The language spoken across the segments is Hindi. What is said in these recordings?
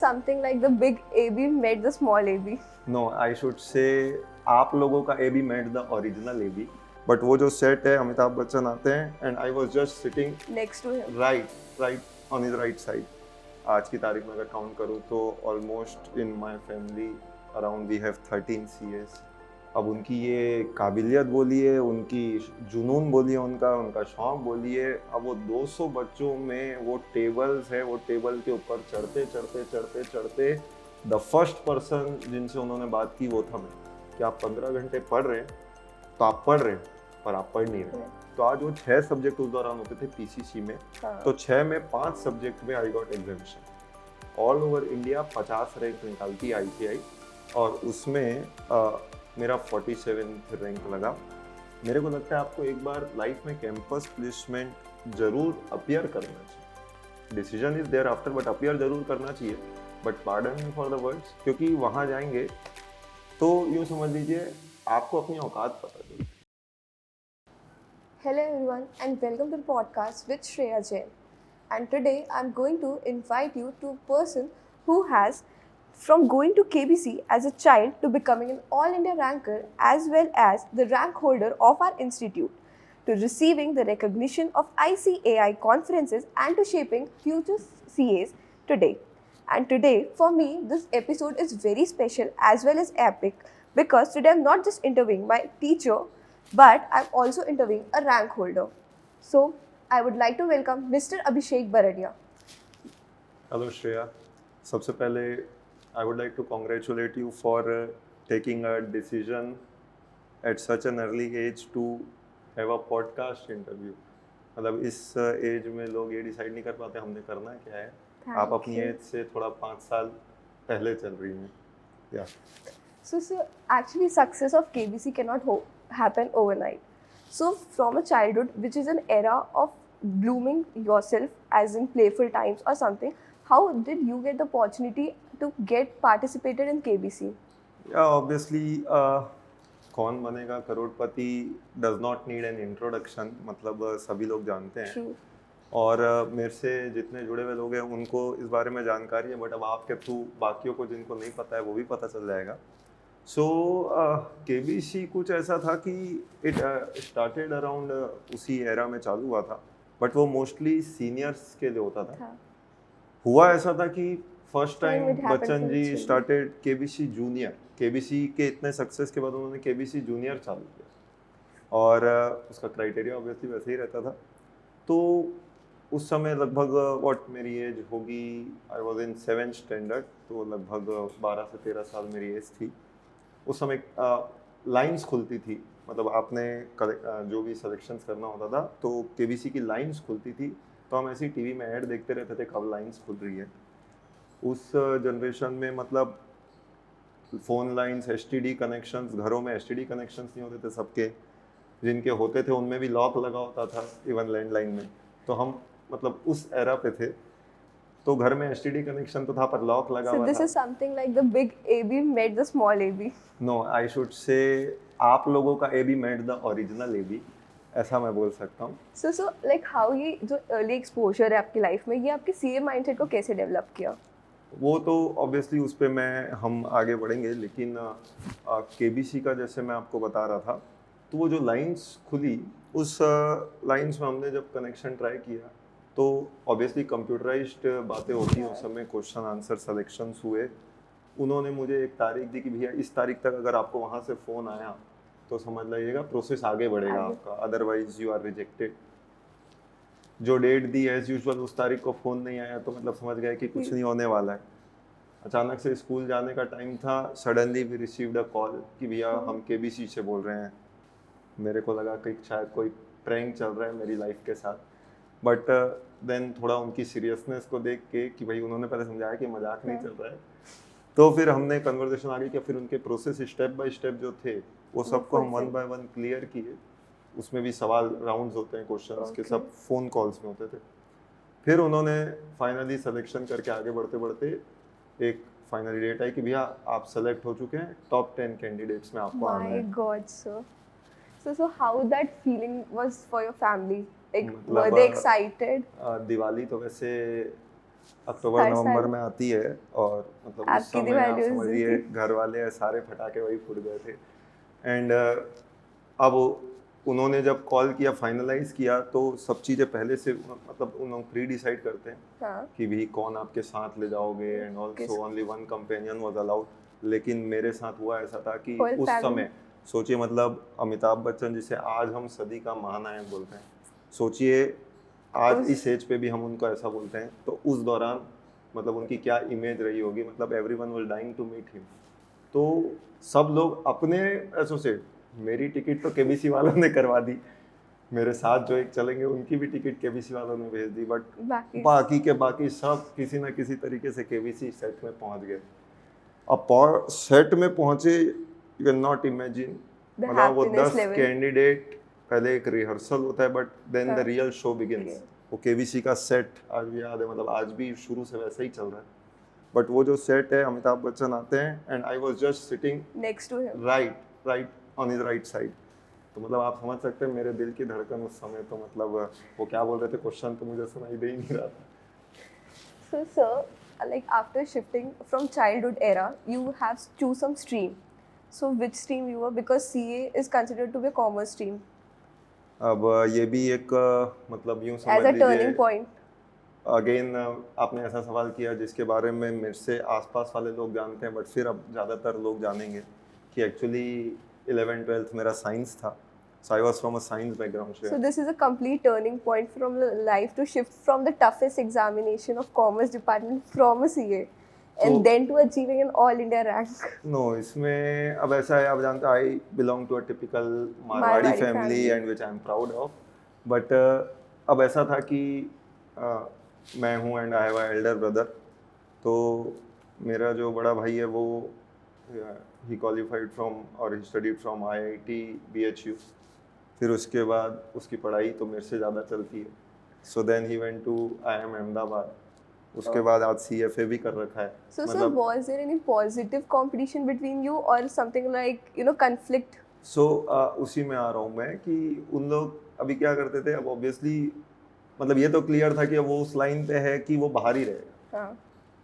something like the big AB met the small AB. No, I should say आप लोगों का AB met the original AB. But वो जो सेट है अमिताभ बच्चन आते हैं and I was just sitting Next to him. right on his right side. आज की तारीख में अगर काउंट करूँ तो almost in my family around we have 13 CAs. अब उनकी ये काबिलियत बोलिए, उनकी जुनून बोलिए, उनका शौक बोलिए, अब वो 200 बच्चों में वो टेबल्स है, वो टेबल के ऊपर चढ़ते द फर्स्ट पर्सन जिनसे उन्होंने बात की वो था मैं कि आप 15 घंटे पढ़ रहे हैं तो आप पढ़ रहे हैं पर आप पढ़ नहीं रहे। तो आज वो 6 सब्जेक्ट उस दौरान होते थे पीसीसी में, तो 6 में 5 सब्जेक्ट में I got exemption. All over India 50 rank निकालती आईसीआई और उसमें मेरा 47 रैंक लगा। मेरे को लगता है आपको एक बार लाइफ में कैंपस प्लेसमेंट जरूर अपीयर करना चाहिए। Decision is there after but appear जरूर करना चाहिए। But pardon me for the words, क्योंकि वहाँ जाएंगे तो यूँ समझ लीजिए आपको अपनी औकात पता चलेगी। Hello everyone and welcome to the podcast with Shreya Jain. And today I'm going to invite you to a person who has from going to KBC as a child to becoming an all India ranker as well as the rank holder of our institute, to receiving the recognition of ICAI conferences and to shaping future CAs today. And today for me this episode is very special as well as epic because today I'm not just interviewing my teacher but I'm also interviewing a rank holder. So I would like to welcome Mr. Abhishek Baradia. Hello Shreya. सबसे पहले I would like to congratulate you for taking a decision at such an early age to have a podcast interview. मतलब इस एज में लोग ये डिसाइड नहीं कर पाते हमने करना क्या है। आप अपनी एज से थोड़ा 5 साल पहले चल रही हैं। Yeah. So actually success of KBC cannot happen overnight. So from a childhood, which is an era of blooming yourself as in playful times or something, how did you get the opportunity to get participated in KBC? Yeah, obviously कौन बनेगा करोड़पति does not need an introduction, मतलब सभी लोग जानते हैं। True. और मेरे से जितने जुड़े हुए लोग हैं उनको इस बारे में जानकारी है, बट अब आपके थ्रू बाकियों को जिनको नहीं पता है वो भी पता चल जाएगा। सो केबीसी कुछ ऐसा था कि इट स्टार्टेड अराउंड उसी एरा में चालू हुआ था, बट वो मोस्टली सीनियर्स के लिए होता था। हुआ ऐसा था कि first time Bachchan ji started KBC junior. KBC के इतने सक्सेस के बाद उन्होंने केबीसी जूनियर चालू किया और उसका क्राइटेरिया ऑब्वियसली वैसे ही रहता था। तो उस समय लगभग व्हाट मेरी एज होगी, I was in 7th standard, तो लगभग 12 से 13 साल मेरी एज थी। उस समय लाइंस खुलती थी, मतलब आपने जो भी सिलेक्शंस करना होता था तो केबीसी की लाइंस खुलती थी, तो हम ऐसी टीवी में ऐड देखते रहते थे कब लाइंस खुल रही है। उस जनरेशन में मतलब फ़ोन लाइंस, एसटीडी कनेक्शंस, घरों में एसटीडी कनेक्शंस नहीं होते थे सबके, जिनके होते थे उनमें भी लॉक लगा होता था, इवन लैंडलाइन में। तो हम मतलब उस एरा पे थे, तो घर में एसटीडी कनेक्शन तो था पर लॉक लगा हुआ था। So this is something like the big AB met the small AB. No, I should say आप लोगों का AB met the original AB, ऐसा मैं बोल सकता हूँ। So like how ये जो early exposure है आपकी लाइफ में, ये आपके CA mindset को कैसे डेवलप किया? वो तो ऑब्वियसली उस पर हम आगे बढ़ेंगे, लेकिन केबीसी का जैसे मैं आपको बता रहा था, तो वो जो लाइंस खुली उस लाइंस में हमने जब कनेक्शन ट्राई किया तो ऑब्वियसली कंप्यूटराइज्ड बातें होती हैं उस समय, क्वेश्चन आंसर सिलेक्शंस हुए। उन्होंने मुझे एक तारीख दी कि भैया इस तारीख तक अगर आपको वहाँ से फ़ोन आया तो समझ लीजिएगा प्रोसेस आगे बढ़ेगा आपका, अदरवाइज यू आर रिजेक्टेड। जो डेट दी एज यूजुअल उस तारीख को फ़ोन नहीं आया तो मतलब समझ गए कि कुछ नहीं होने वाला है। अचानक से स्कूल जाने का टाइम था, suddenly we received a call कि भैया हम केबीसी से बोल रहे हैं। मेरे को लगा कि शायद कोई प्रैंक चल रहा है मेरी लाइफ के साथ, बट देन थोड़ा उनकी सीरियसनेस को देख के कि भाई उन्होंने पहले समझाया कि मजाक नहीं चल रहा है, तो फिर हमने कन्वर्सेशन आगे किया। फिर उनके प्रोसेस स्टेप बाय स्टेप जो थे वो सबको हम 1 by 1 क्लियर किए। उसमें भी सवाल राउंड्स होते हैं क्वेश्चंस के, सब फ़ोन कॉल्स में होते थे। फिर उन्होंने फाइनली सिलेक्शन करके आगे बढ़ते बढ़ते एक फाइनली डेट आई कि भैया आप सेलेक्ट हो चुके हैं, टॉप 10 कैंडिडेट्स में आपको आना है। My God, sir. So how that feeling was for your family? Like were they excited? Diwali तो वैसे अक्टूबर हर नवंबर साल में आती है और मतलब उस आपकी समय आप दिवाली उस दिन समझिए थी। घर वाले सारे फटाके वही फूट गए थे। एंड अब उन्होंने जब कॉल किया फाइनलाइज किया तो सब चीज़ें पहले से मतलब उन लोग प्री डिसाइड करते हैं हाँ, कि भी कौन आपके साथ ले जाओगे एंड किस also only one companion was allowed. लेकिन मेरे साथ हुआ ऐसा था कि होल उस फैमिली। समय सोचिए मतलब अमिताभ बच्चन जिसे आज हम सदी का महानायक बोलते हैं, सोचिए आज उस इस एज पे भी हम उनको ऐसा बोलते हैं, तो उस दौरान मतलब उनकी क्या इमेज रही होगी, मतलब everyone was dying to meet him. तो सब लोग अपने एसोसिएट, मेरी टिकट तो केबीसी वालों ने करवा दी, मेरे साथ जो एक चलेंगे उनकी भी टिकट केबीसी वालों ने भेज दी, बट बाकी बाकी के बाकी सब किसी ना किसी तरीके से केबीसी सेट में पहुंच गए। अब सेट में पहुंचे, you can not imagine, the मतलब वो हैप्पीनेस 10 लेवल। कैंडिडेट, पहले एक रिहर्सल होता है बट देन द हाँ, रियल शो बिगिंस। okay. वो केबीसी का सेट आज भी याद है, मतलब आज भी शुरू से वैसा ही चल रहा है, बट वो जो सेट है अमिताभ बच्चन आते हैं and I was just sitting next to him. Right right on his right side. तो मतलब आप समझ सकते हैं मेरे दिल की धड़कन उस समय, तो मतलब वो क्या बोल रहे थे क्वेश्चन तो मुझे सुनाई दे ही नहीं रहा था। So, sir, like after shifting from childhood era, you have choose some stream. So, which stream you were? Because CA is considered to be a commerce stream अब ये भी एक मतलब यूं as समझ a लीजिए, turning point. अगेन आपने ऐसा सवाल किया जिसके बारे में मेरे से आसपास वाले लोग जानते हैं, बट फिर अब ज़्यादातर लोग जानेंगे कि एक्चुअली 11th-12th मेरा साइंस था, so I was from a science background So, से। this is a complete turning point from the life to shift from the toughest examination of commerce department from a CA and तो then to achieving an all India rank. No, इसमें अब ऐसा है, आप जानते हैं I belong to a typical Marwari Marwadi family family. And which I am proud of, but अब ऐसा था कि मैं हूँ and I have a elder brother. तो मेरा जो बड़ा भाई है वो ही क्वालिफाइड फ्रॉम और he studied from IIT BHU, फिर उसके बाद उसकी पढ़ाई तो मेरे से ज़्यादा चलती है, so then he went to IIM Ahmedabad, उसके Oh. बाद आज सीएफए भी कर रखा है। So, sir, मतलब was there any positive competition between you or something like, conflict? सो उसी में आ रहा हूँ मैं कि उन लोग अभी क्या करते थे, अब ऑब्वियसली मतलब ये तो क्लियर था कि अब वो उस लाइन पे है कि वो बाहर ही रहेगा, हाँ,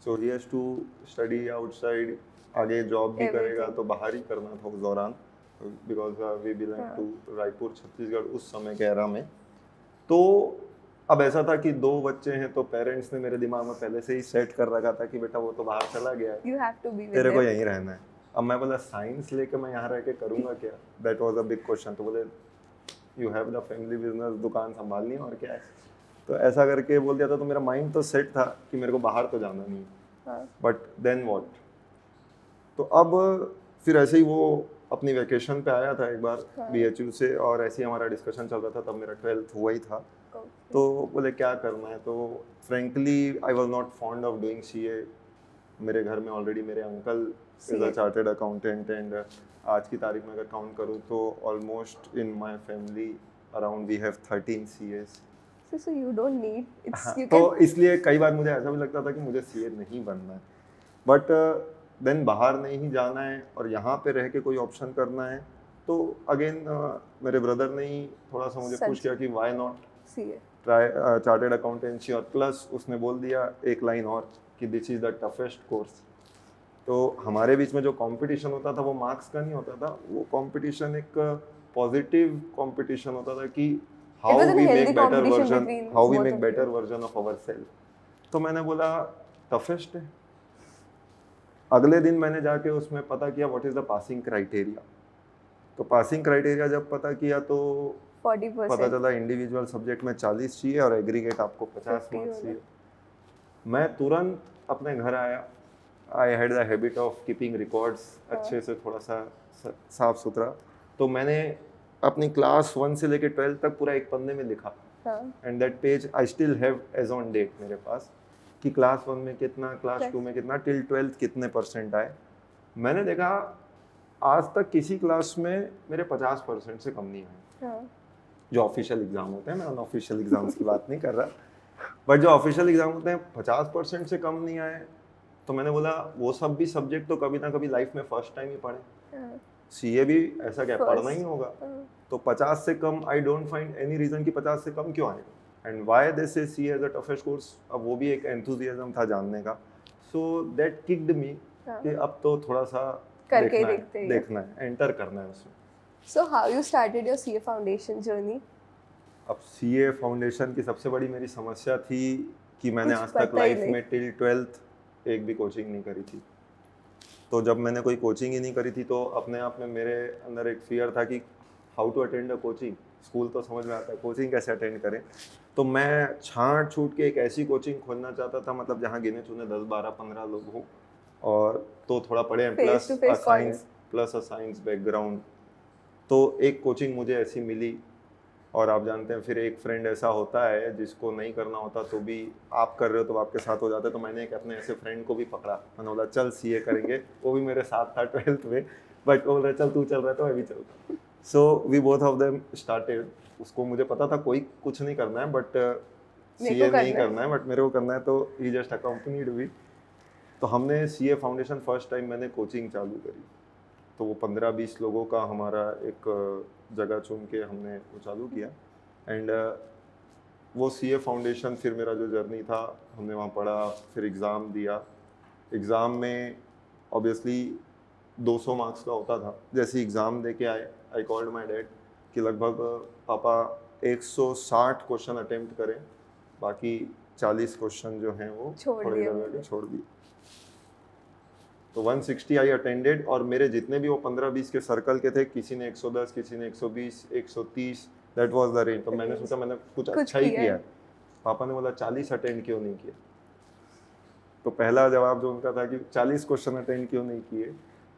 so he has to study outside, आगे जॉब भी करेगा Everything. तो बाहर ही करना था उस दौरान, बिकॉज वी बिलोंग हाँ. टू रायपुर छत्तीसगढ़ उस समय के एरा में। तो अब ऐसा था कि दो बच्चे हैं तो पेरेंट्स ने मेरे दिमाग में पहले से ही सेट कर रखा था कि बेटा वो तो बाहर चला गया है, You have to be with तेरे को them. यहीं रहना है। अब मैं बोला साइंस लेके मैं यहाँ रह के करूँगा क्या, that was a big question. तो बोले you have the family business, दुकान संभालनी है और क्या है, तो ऐसा करके बोल दिया था। तो मेरा माइंड तो सेट था कि मेरे को बाहर तो जाना नहीं है, हाँ, बट देन व्हाट। तो अब फिर ऐसे ही वो अपनी वैकेशन पे आया था एक बार हाँ. बीएचयू से, और ऐसे ही हमारा डिस्कशन चल रहा था, तब मेरा 12th हुआ ही था। Okay. तो बोले क्या करना है, तो frankly I was not fond of doing CA. मेरे घर में ऑलरेडी मेरे uncle is a CA. Chartered accountant and आज की तारीख में अगर काउंट करूँ तो almost in my family around we have 13 CAs. So you don't need. It's हाँ, you तो can. इसलिए कई बार मुझे ऐसा भी लगता था कि मुझे सीए नहीं बनना है, बट देन बाहर नहीं जाना है और यहाँ पे रह के कोई ऑप्शन करना है, तो अगेन मेरे ब्रदर ने ही थोड़ा सा मुझे पुश किया कि why not CA. Try chartered accountancy, और प्लस उसने बोल दिया एक लाइन और कि this is the toughest course. तो हमारे बीच में जो कंपटीशन होता था वो मार्क्स का नहीं होता था, वो कंपटीशन एक पॉजिटिव कंपटीशन होता था कि It was how a we healthy make better competition version, between how we both make of better you. Version of our self. तो मैंने बोला टफेस्ट है। अगले दिन मैंने जाके उसमें पता किया what is the passing criteria. तो पासिंग क्राइटेरिया जब पता किया तो पता 40%. चला इंडिविजुअल सब्जेक्ट में 40 चाहिए और एग्रीगेट आपको 50 50 मार्क्स होगा। चाहिए। मैं तुरंत अपने घर आया, I had the habit of keeping records अच्छे से, थोड़ा सा साफ सुथरा। तो मैंने अपनी क्लास 1 से लेकर 12 तक पूरा एक पन्ने में लिखा, हाँ, and that page I still have as on date मेरे पास, कि क्लास 1 में कितना, क्लास 2 में कितना, टिल 12th कितने परसेंट आए। मैंने देखा आज तक किसी क्लास में मेरे 50% से कम नहीं आए, हाँ. जो ऑफिशियल एग्जाम होते हैं, मैं अनऑफिशियल एग्जाम्स की बात नहीं कर रहा, बट जो ऑफिशियल एग्जाम होते हैं 50% से कम नहीं आए। तो मैंने बोला वो सब भी सब्जेक्ट तो कभी ना कभी लाइफ में फर्स्ट टाइम ही पढ़े, हाँ, सीए भी ऐसा क्या First. पढ़ना ही होगा। हाँ. तो 50 से कम, I don't find any reason कि 50 से कम क्यों आएगा। एंड व्हाई दे से सी एज अ टफेस्ट कोर्स, अब वो भी एक एंथुजियाज्म था जानने का. सो दैट किक्ड मी हाँ, कि अब तो थोड़ा सा करके ही देखते हैं. देखना है, एंटर करना है उसमें. So how you started your CA foundation journey? अब सीए फाउंडेशन की सबसे बड़ी मेरी समस्या थी कि मैंने कुछ आज तक पता ही लाइफ नहीं. में टिल 12th एक भी कोचिंग नहीं करी थी. तो जब मैंने कोई कोचिंग ही नहीं करी थी तो अपने आप में मेरे अंदर एक फियर था कि how to attend a coaching. School तो समझ में आता है, कोचिंग कैसे अटेंड करें. तो मैं छांट छूट के एक ऐसी कोचिंग खोलना चाहता था, मतलब जहाँ गिने चुने 10 12 15 लोग हों और तो थोड़ा पढ़े हैं, Face to face plus a science background. तो एक कोचिंग मुझे ऐसी मिली. और आप जानते हैं फिर एक फ्रेंड ऐसा होता है जिसको नहीं करना होता तो भी आप कर रहे हो तो आपके साथ हो जाता है. तो मैंने एक अपने ऐसे फ्रेंड को भी पकड़ा, मैंने बोला चल सीए करेंगे. वो भी मेरे साथ था 12th में, बट वो बोल रहा चल तू चल रहा है तो मैं भी चलता. So we both of them started. उसको मुझे पता था कोई कुछ नहीं करना है, बट सीए नहीं करना है, बट मेरे को करना है, तो ही जस्ट अकम्पनीड मी. तो हमने सीए फाउंडेशन फर्स्ट टाइम मैंने कोचिंग चालू करी. तो वो 15-20 लोगों का हमारा एक जगह चुन के हमने वो चालू किया. एंड वो सीए फाउंडेशन फिर मेरा जो जर्नी था, हमने वहाँ पढ़ा, फिर एग्ज़ाम दिया. एग्ज़ाम में ऑब्वियसली 200 मार्क्स का होता था. जैसे एग्ज़ाम दे के आए, आई कॉल्ड माई डैड कि लगभग पापा 160 क्वेश्चन अटेम्प्ट करें, बाकी 40 क्वेश्चन जो हैं वो थोड़ी जगह के छोड़ दिए. तो 160 आई अटेंडेड. और मेरे जितने भी वो 15-20 के सर्कल के थे, किसी ने 110, किसी ने 120, 130, दैट वाज द रेंज. तो मैंने सोचा मैंने कुछ अच्छा ही किया है. पापा ने बोला 40 अटेंड क्यों नहीं किया. तो पहला जवाब जो उनका था कि 40 क्वेश्चन अटेंड क्यों नहीं किए.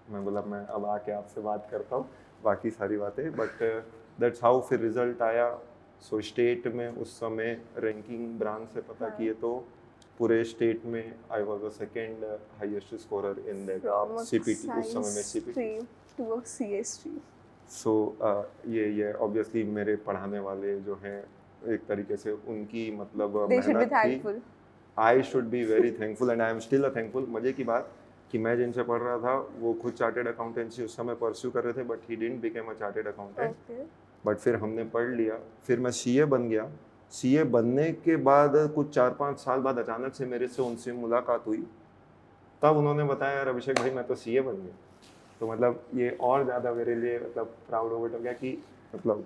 मैं बोला मैं अब आके आपसे बात करता हूँ, बाकी सारी बातें. बट दैट्स हाउ फिर रिजल्ट आया. सो स्टेट में उस समय रैंकिंग ब्रांच से पता किए तो पूरे स्टेट में I was the second highest scorer in that CPT. उस समय में CPT to a CA stream. So ये ऑब्वियसली मेरे पढ़ाने वाले जो हैं एक तरीके से उनकी मतलब मेहनत थी. I should be very thankful and I am still a thankful. मजे की बात कि मैं जिनसे पढ़ रहा था वो खुद चार्टेड अकाउंटेंसी उस समय परस्यू कर रहे थे, but he didn't became a chartered accountant. But फिर हमने पढ़ लिया, फिर मैं सीए बन गया. सीए बनने के बाद कुछ 4-5 साल बाद अचानक से मेरे से उनसे मुलाकात हुई. तब उन्होंने बताया यार अभिषेक भाई मैं तो सीए बन गया. तो मतलब ये और ज़्यादा मेरे लिए मतलब प्राउड मोमेंट हो गया कि मतलब.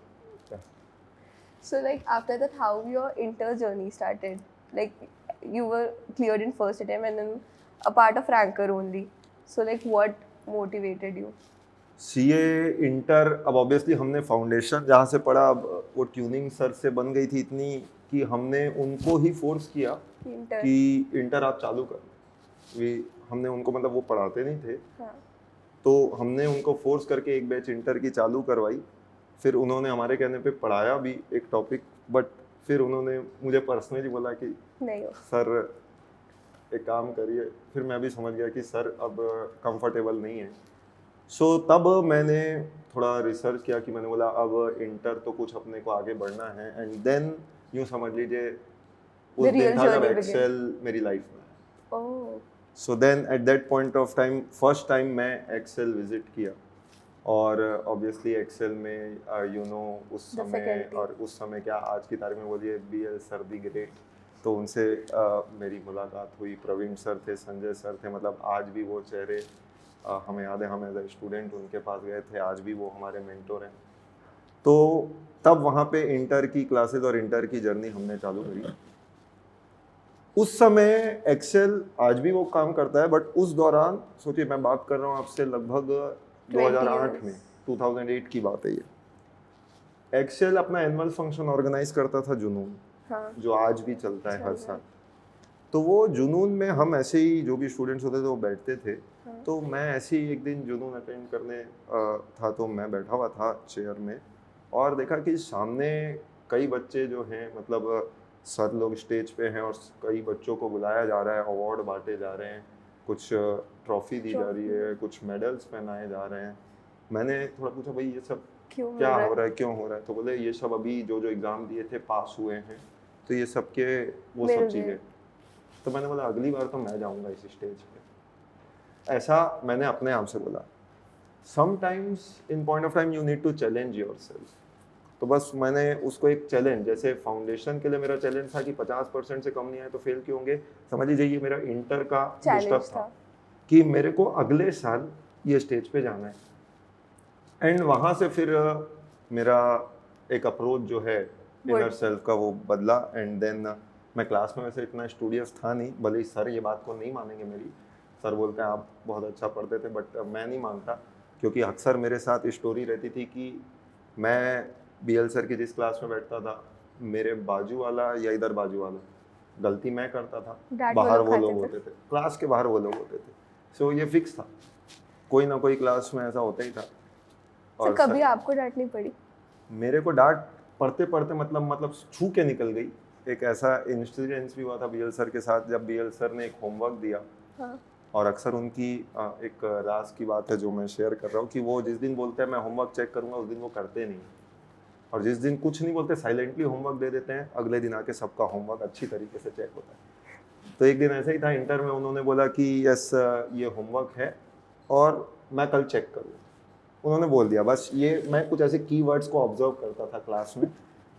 So like after that, how your inter journey started? Like you were cleared in first attempt and then a part of ranker only. So like what motivated you? CA inter, अब ऑब्वियसली हमने फाउंडेशन जहाँ से पढ़ा, अब वो ट्यूनिंग सर से बन गई थी इतनी कि हमने उनको ही फोर्स किया कि इंटर आप चालू कर. हमने उनको मतलब वो पढ़ाते नहीं थे. हाँ. तो हमने उनको फोर्स करके एक बैच इंटर की चालू करवाई. फिर उन्होंने हमारे कहने पे पढ़ाया भी एक टॉपिक, बट फिर उन्होंने मुझे पर्सनली बोला कि नहीं सर एक काम करिए. फिर मैं भी समझ गया कि सर अब कंफर्टेबल नहीं है. सो तब मैंने थोड़ा रिसर्च किया कि मैंने बोला अब इंटर तो कुछ अपने को आगे बढ़ना है. एंड देन यूँ समझ लीजिए उस दिन था जब एक्सेल मेरी लाइफ में. So then at that point of time first time मैं एक्सेल विजिट किया. और ऑब्वियसली एक्सेल में यू नो उस समय, और उस समय क्या आज की तारीख में बोलिए BL सर दी ग्रेट. तो उनसे मेरी मुलाकात हुई. प्रवीण सर थे, संजय सर थे, मतलब आज भी वो चेहरे हमें याद है. हम एज ए स्टूडेंट उनके पास गए थे, आज भी वो हमारे मेंटोर हैं. तो तब वहाँ पे इंटर की क्लासेस और इंटर की जर्नी हमने चालू करी. उस समय एक्सेल आज भी वो काम करता है, बट उस दौरान सोचिए मैं बात कर रहा हूँ आपसे लगभग 2008 में, 2008 की बात है ये. एक्सेल अपना एनुअल फंक्शन ऑर्गेनाइज करता था जुनून. हाँ. जो आज भी चलता है हर साल. तो वो जुनून में हम ऐसे ही जो भी स्टूडेंट्स होते थे वो बैठते थे. हाँ. तो मैं ऐसे ही एक दिन जुनून अटेंड करने था, तो मैं बैठा हुआ था चेयर में और देखा कि सामने कई बच्चे जो हैं, मतलब सर लोग स्टेज पे हैं और कई बच्चों को बुलाया जा रहा है, अवार्ड बांटे जा रहे हैं, कुछ ट्रॉफी दी जा रही है, कुछ मेडल्स पहनाए जा रहे हैं. मैंने थोड़ा पूछा भाई ये सब क्या हो रहा है, क्यों हो रहा है. तो बोले ये सब अभी जो एग्ज़ाम दिए थे पास हुए हैं, तो ये सब के वो सब चीज़ें. तो मैंने बोला अगली बार तो मैं जाऊंगा इस स्टेज पे. ऐसा मैंने अपने आप से बोला. Sometimes in point of time you need to challenge yourself. तो बस मैंने उसको एक चैलेंज, जैसे फाउंडेशन के लिए मेरा चैलेंज था कि 50% से कम नहीं आए तो फेल क्यों होंगे, समझ लीजिए ये मेरा इंटर का चैलेंज बुस्टअप था था। कि मेरे को अगले साल ये स्टेज पे जाना है। एंड वहाँ से फिर मेरा एक अप्रोच जो है इनर सेल्फ का वो बदला। एंड देन मैं क्लास में वैसे इतना स्टूडियस था नहीं, भले ही सर ये बात को नहीं मानेंगे मेरी, सर बोलते हैं आप बहुत अच्छा पढ़ते थे, बट मैं नहीं मानता, क्योंकि अक्सर मेरे साथ स्टोरी रहती थी कि मैं बीएल सर की जिस क्लास में बैठता था, मेरे बाजू वाला या इधर बाजू वाला, गलती मैं करता था, डांट वो बाहर लोग वो खाते लोग थे। होते थे, क्लास के बाहर वो लोग होते थे। सो ये फिक्स था, कोई ना कोई क्लास में ऐसा होता ही था। सर और कभी सर आपको डांटनी पड़ी? मेरे को डांट पढ़ते पढ़ते मतलब छू के निकल गई। एक ऐसा इंसिडेंस भी हुआ था बीएल सर के साथ, जब बीएल सर ने एक होमवर्क दिया। हाँ। और अक्सर उनकी एक राज की बात है जो मैं शेयर कर रहा हूँ कि वो जिस दिन बोलते हैं मैं होमवर्क चेक करूंगा, उस दिन वो करते नहीं, और जिस दिन कुछ नहीं बोलते साइलेंटली होमवर्क दे देते हैं, अगले दिन आके सबका होमवर्क अच्छी तरीके से चेक होता है। तो एक दिन ऐसा ही था इंटर में, उन्होंने बोला कि यस ये होमवर्क है और मैं कल चेक करूँ, उन्होंने बोल दिया बस। ये मैं कुछ ऐसे कीवर्ड्स को ऑब्जर्व करता था क्लास में,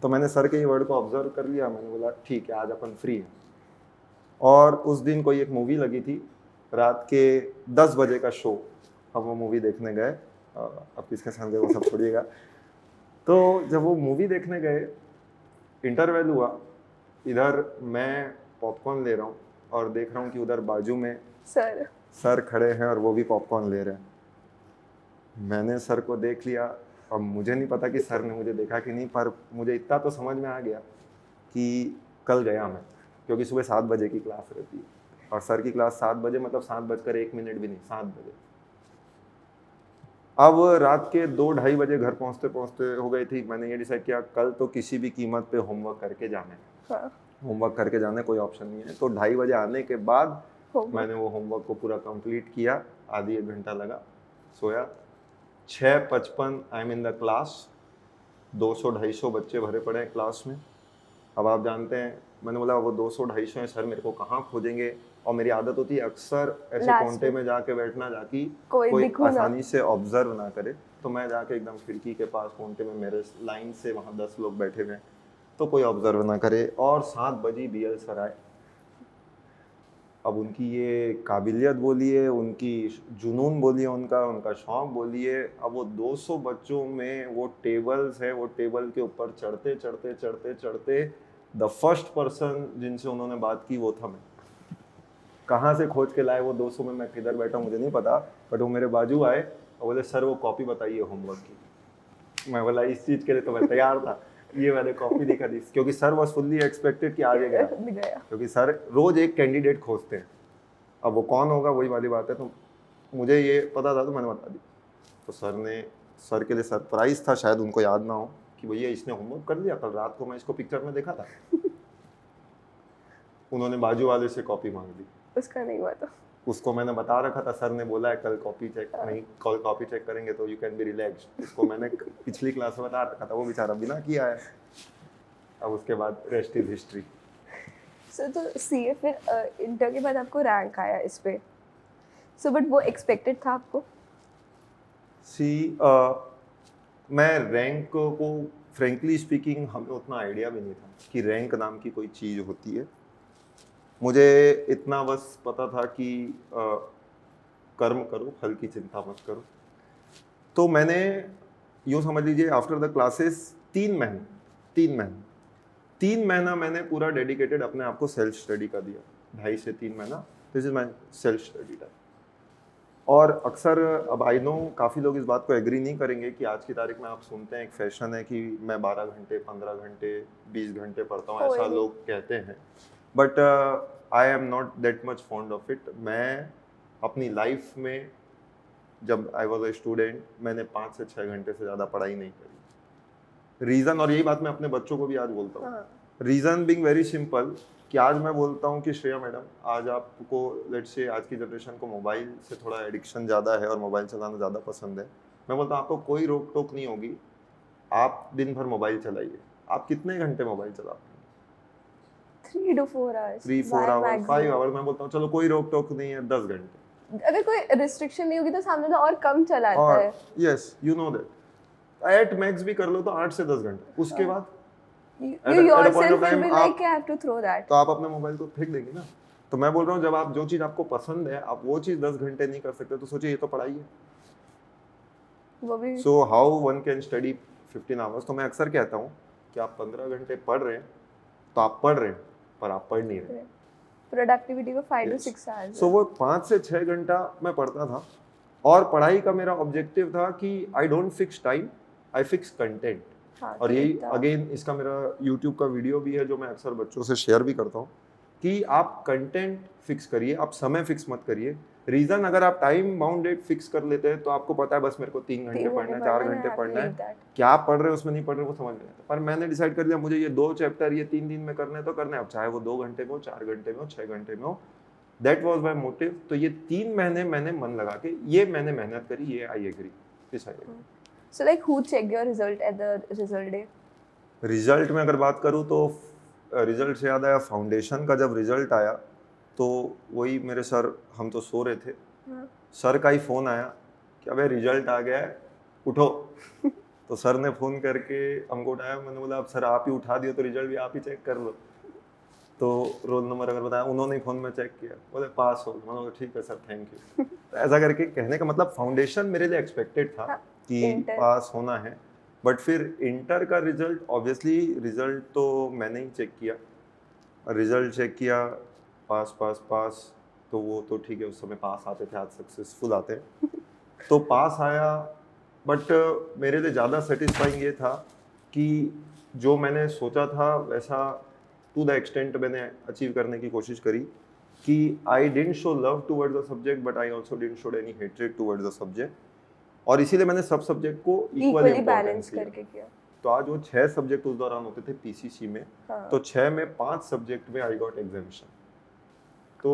तो मैंने सर के ये वर्ड को ऑब्जर्व कर लिया, मैंने बोला ठीक है आज अपन फ्री हैं। और उस दिन कोई एक मूवी लगी थी, रात के 10 बजे का शो, हम वो मूवी देखने गए। अब किसके साथ गए वो सब छोड़िएगा। तो जब वो मूवी देखने गए, इंटरवल हुआ, इधर मैं पॉपकॉर्न ले रहा हूँ और देख रहा हूँ कि उधर बाजू में सर खड़े हैं और वो भी पॉपकॉर्न ले रहे हैं। मैंने सर को देख लिया, अब मुझे नहीं पता कि सर ने मुझे देखा कि नहीं, पर मुझे इतना तो समझ में आ गया कि कल गया मैं, क्योंकि सुबह 7 बजे की क्लास रहती है और सर की क्लास 7 बजे, मतलब 7:01 भी नहीं, 7 बजे। अब रात के 2-2:30 बजे घर पहुंचते पहुंचते हो गई थी। मैंने ये डिसाइड किया कल तो किसी भी कीमत पे होमवर्क करके जाना है। हाँ। होमवर्क करके जाना है, कोई ऑप्शन नहीं है। तो 2:30 बजे आने के बाद मैंने वो होमवर्क को पूरा कंप्लीट किया, आधी 1 घंटा लगा, सोया। 6:55 I am in the class, 200-250 बच्चे भरे पड़े हैं क्लास में। अब आप जानते हैं, मैंने बोला वो 200-250 हैं, सर मेरे को कहाँ खोजेंगे, और मेरी आदत होती है अक्सर ऐसे कोने में जाके बैठना, जाकि कोई आसानी से ऑब्जर्व ना करे। तो मैं जाके एकदम खिड़की के पास कोने में, मेरे लाइन से वहाँ 10 लोग बैठे हुए हैं, तो कोई ऑब्जर्व ना करे। और 7 बजे बीएल सर आए। अब उनकी ये काबिलियत बोलिए, उनकी जुनून बोलिए, उनका शौक बोलिए। अब वो 200 बच्चों में वो टेबल्स है, वो टेबल के ऊपर चढ़ते चढ़ते चढ़ते चढ़ते द फर्स्ट पर्सन जिनसे उन्होंने बात की वो था मैं। कहाँ से खोज के लाए वो 200 में, मैं किधर बैठा मुझे नहीं पता, बट वो मेरे बाजू आए और बोले सर वो कॉपी बताइए होमवर्क की। मैं बोला इस चीज़ के लिए तो मैं तैयार था, ये मैंने कॉपी दिखा दी, क्योंकि सर वॉज फुल्ली एक्सपेक्टेड कि आ जाएगा, क्योंकि सर रोज एक कैंडिडेट खोजते हैं। अब वो कौन होगा वही वाली बात है, तो मुझे ये पता था तो मैंने बता दी। तो सर के लिए सरप्राइज था, शायद उनको याद ना हो कि भैया इसने होमवर्क कर लिया, कल रात को मैं इसको पिक्चर में देखा था। उन्होंने बाजू वाले से कॉपी मांग ली, उसका नहीं हुआ था। उसको मैंने बता रखा था, सर ने बोला है कल कॉपी चेक नहीं, कल कॉपी चेक करेंगे तो यू कैन बी रिलैक्स्ड। इसको मैंने पिछली क्लास में बता रखा था, वो बेचारा बिना किया है। अब उसके बाद रेस्ट इज हिस्ट्री। सो तो सीए फिर इंटर के बाद आपको रैंक आया इस पे, सो बट वो एक्सपेक्टेड था आपको? मैं रैंक को फ्रेंकली स्पीकिंग हमें उतना आइडिया भी नहीं था कि रैंक नाम की कोई चीज़ होती है। मुझे इतना बस पता था कि कर्म करो, फल की चिंता मत करो। तो मैंने यूँ समझ लीजिए आफ्टर द क्लासेस 3 महीना मैंने पूरा डेडिकेटेड अपने आप को सेल्फ स्टडी का दिया। 2.5 से 3 महीना this is my self study time. और अक्सर, अब आई नो काफ़ी लोग इस बात को एग्री नहीं करेंगे कि आज की तारीख में आप सुनते हैं एक फैशन है कि मैं 12 घंटे 15 घंटे 20 घंटे पढ़ता हूँ, ऐसा लोग कहते हैं। But I am not that much fond of it. मैं अपनी लाइफ में जब आई वॉज अ स्टूडेंट, मैंने 5 से 6 घंटे से ज़्यादा पढ़ाई नहीं करी। रीज़न, और यही बात मैं अपने बच्चों को भी आज बोलता हूँ, रीज़न बिंग वेरी सिंपल, कि आज मैं बोलता हूँ कि श्रेया मैडम, आज आपको लेट्स से आज की जनरेशन को मोबाइल से थोड़ा एडिक्शन ज़्यादा है और मोबाइल चलाना ज़्यादा पसंद है। मैं बोलता हूँ आपको कोई रोक टोक नहीं होगी, आप दिन भर मोबाइल चलाइए। आप कितने घंटे मोबाइल चलाते हैं? 3 to 4 hours, 3-4 आवर्स, 5 आवर्स। मैं बोलता हूँ चलो कोई रोक टोक नहीं है, 10 घंटे। अगर कोई रिस्ट्रिक्शन नहीं होगी तो सामने तो और कम चलाता है। Yes, you know that. At max भी कर लो तो 8 से 10 घंटे, उसके बाद You at a point of yourself will time be like, I have to throw that. तो आप अपने मोबाइल को फेंक देंगे ना। तो मैं बोल रहा हूँ जब आप जो चीज आपको पसंद है आप वो चीज 10 घंटे नहीं कर सकते तो सोचिए ये तो पढ़ाई है। वो भी so how one can study 15 hours. तो मैं अक्सर कहता हूँ कि आप 15 घंटे पढ़ रहे हैं तो आप पढ़ रहे हैं पर आप पढ़ नहीं रहे। प्रोडक्टिविटी को 5 to 6 hours सो वो 5 से 6 घंटा मैं पढ़ता था और पढ़ाई का मेरा ऑब्जेक्टिव था कि I don't fix time, I fix content. हाँ, और यही कितना- अगेन इसका मेरा YouTube का वीडियो भी है जो मैं अक्सर बच्चों से शेयर भी करता हूँ कि आप कंटेंट फिक्स करिए, आप समय फिक्स मत करिए। रीजन अगर आप टाइम बाउंडेड फिक्स कर लेते हैं तो आपको पता है बस मेरे को 3 घंटे 3 पढ़ना है, घंटे 4 पढ़ना है, घंटे I have to पढ़ना है, read that. क्या आप पढ़ रहे हो उसमें नहीं पढ़ रहे हो वो समझ नहीं आता। पर मैंने डिसाइड कर लिया मुझे ये 2 चैप्टर ये 3 दिन में करने हैं तो करने हैं, अब चाहे वो 2 घंटे में हो, 4 घंटे में हो, 6 घंटे में हो। That was my motive. तो ये 3 महीने मैंने मन लगा के ये मैंने मेहनत करी, ये I agree, this I agree. So like who checked your result at the result day? Result में अगर बात करूँ तो रिजल्ट से याद आया फाउंडेशन का जब रिजल्ट आया तो वही मेरे सर, हम तो सो रहे थे, हाँ. सर का ही फ़ोन आया कि अबे रिजल्ट आ गया है उठो। तो सर ने फ़ोन करके हमको उठाया, मैंने बोला अब सर आप ही उठा दिए तो रिजल्ट भी आप ही चेक कर लो। तो रोल नंबर अगर बताया उन्होंने फ़ोन में चेक किया, बोले पास हो। मैंने बोला ठीक है सर थैंक यू। तो ऐसा करके कहने का मतलब फाउंडेशन मेरे लिए एक्सपेक्टेड था हाँ, कि इंटर। पास होना है। बट फिर इंटर का रिजल्ट ऑब्वियसली रिजल्ट तो मैंने ही चेक किया, रिजल्ट चेक किया, पास पास पास, तो वो तो ठीक है, उस समय पास आते थे, आज सक्सेसफुल आते हैं। तो पास आया बट मेरे लिए ज़्यादा सेटिस्फाइंग ये था कि जो मैंने सोचा था वैसा टू द एक्सटेंट मैंने अचीव करने की कोशिश करी कि I didn't show love towards the subject but I also didn't show any hatred towards the subject, और इसीलिए मैंने सब सब्जेक्ट को इक्वल इक्वली इम्पोर्टेंस बैलेंस दिया। करके किया। तो आज वो 6 सब्जेक्ट उस दौरान होते थे पीसीसी में, हाँ. तो 6 में 5 सब्जेक्ट में आई गॉट एग्जामिशन। तो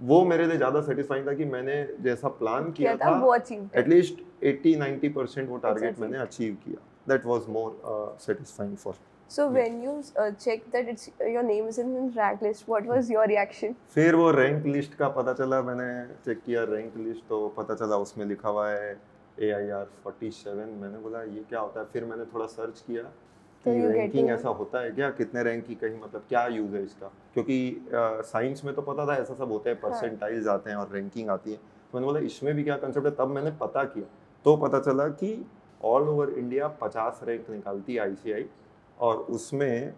वो मेरे लिए ज़्यादा सेटिस्फाइंग था कि मैंने जैसा प्लान किया था वो अचीव एटलीस्ट 80-90% वो टारगेट Exactly. मैंने अचीव किया। That was more satisfying for. So when you checked that it's your name is in rank list, what was your reaction? फिर वो रैंक लिस्ट का पता चला, मैंने चेक किया रैंक लिस्ट तो पता चला उसमें लिखा हुआ है AIR 47। मैंने बोला ये क्या होता है, फिर मैंने थोड़ा सर्च किया तो कि you get रैंकिंग to- ऐसा होता है क्या, कितने रैंक की कहीं मतलब क्या यूज़ है इसका, क्योंकि साइंस में तो पता था ऐसा सब होता है, परसेंटाइल्स आते हैं और रैंकिंग आती है। मैंने बोला इसमें भी क्या कंसेप्ट है, तब मैंने पता किया तो पता चला कि ऑल ओवर इंडिया 50 रैंक निकालती है ICI, और उसमें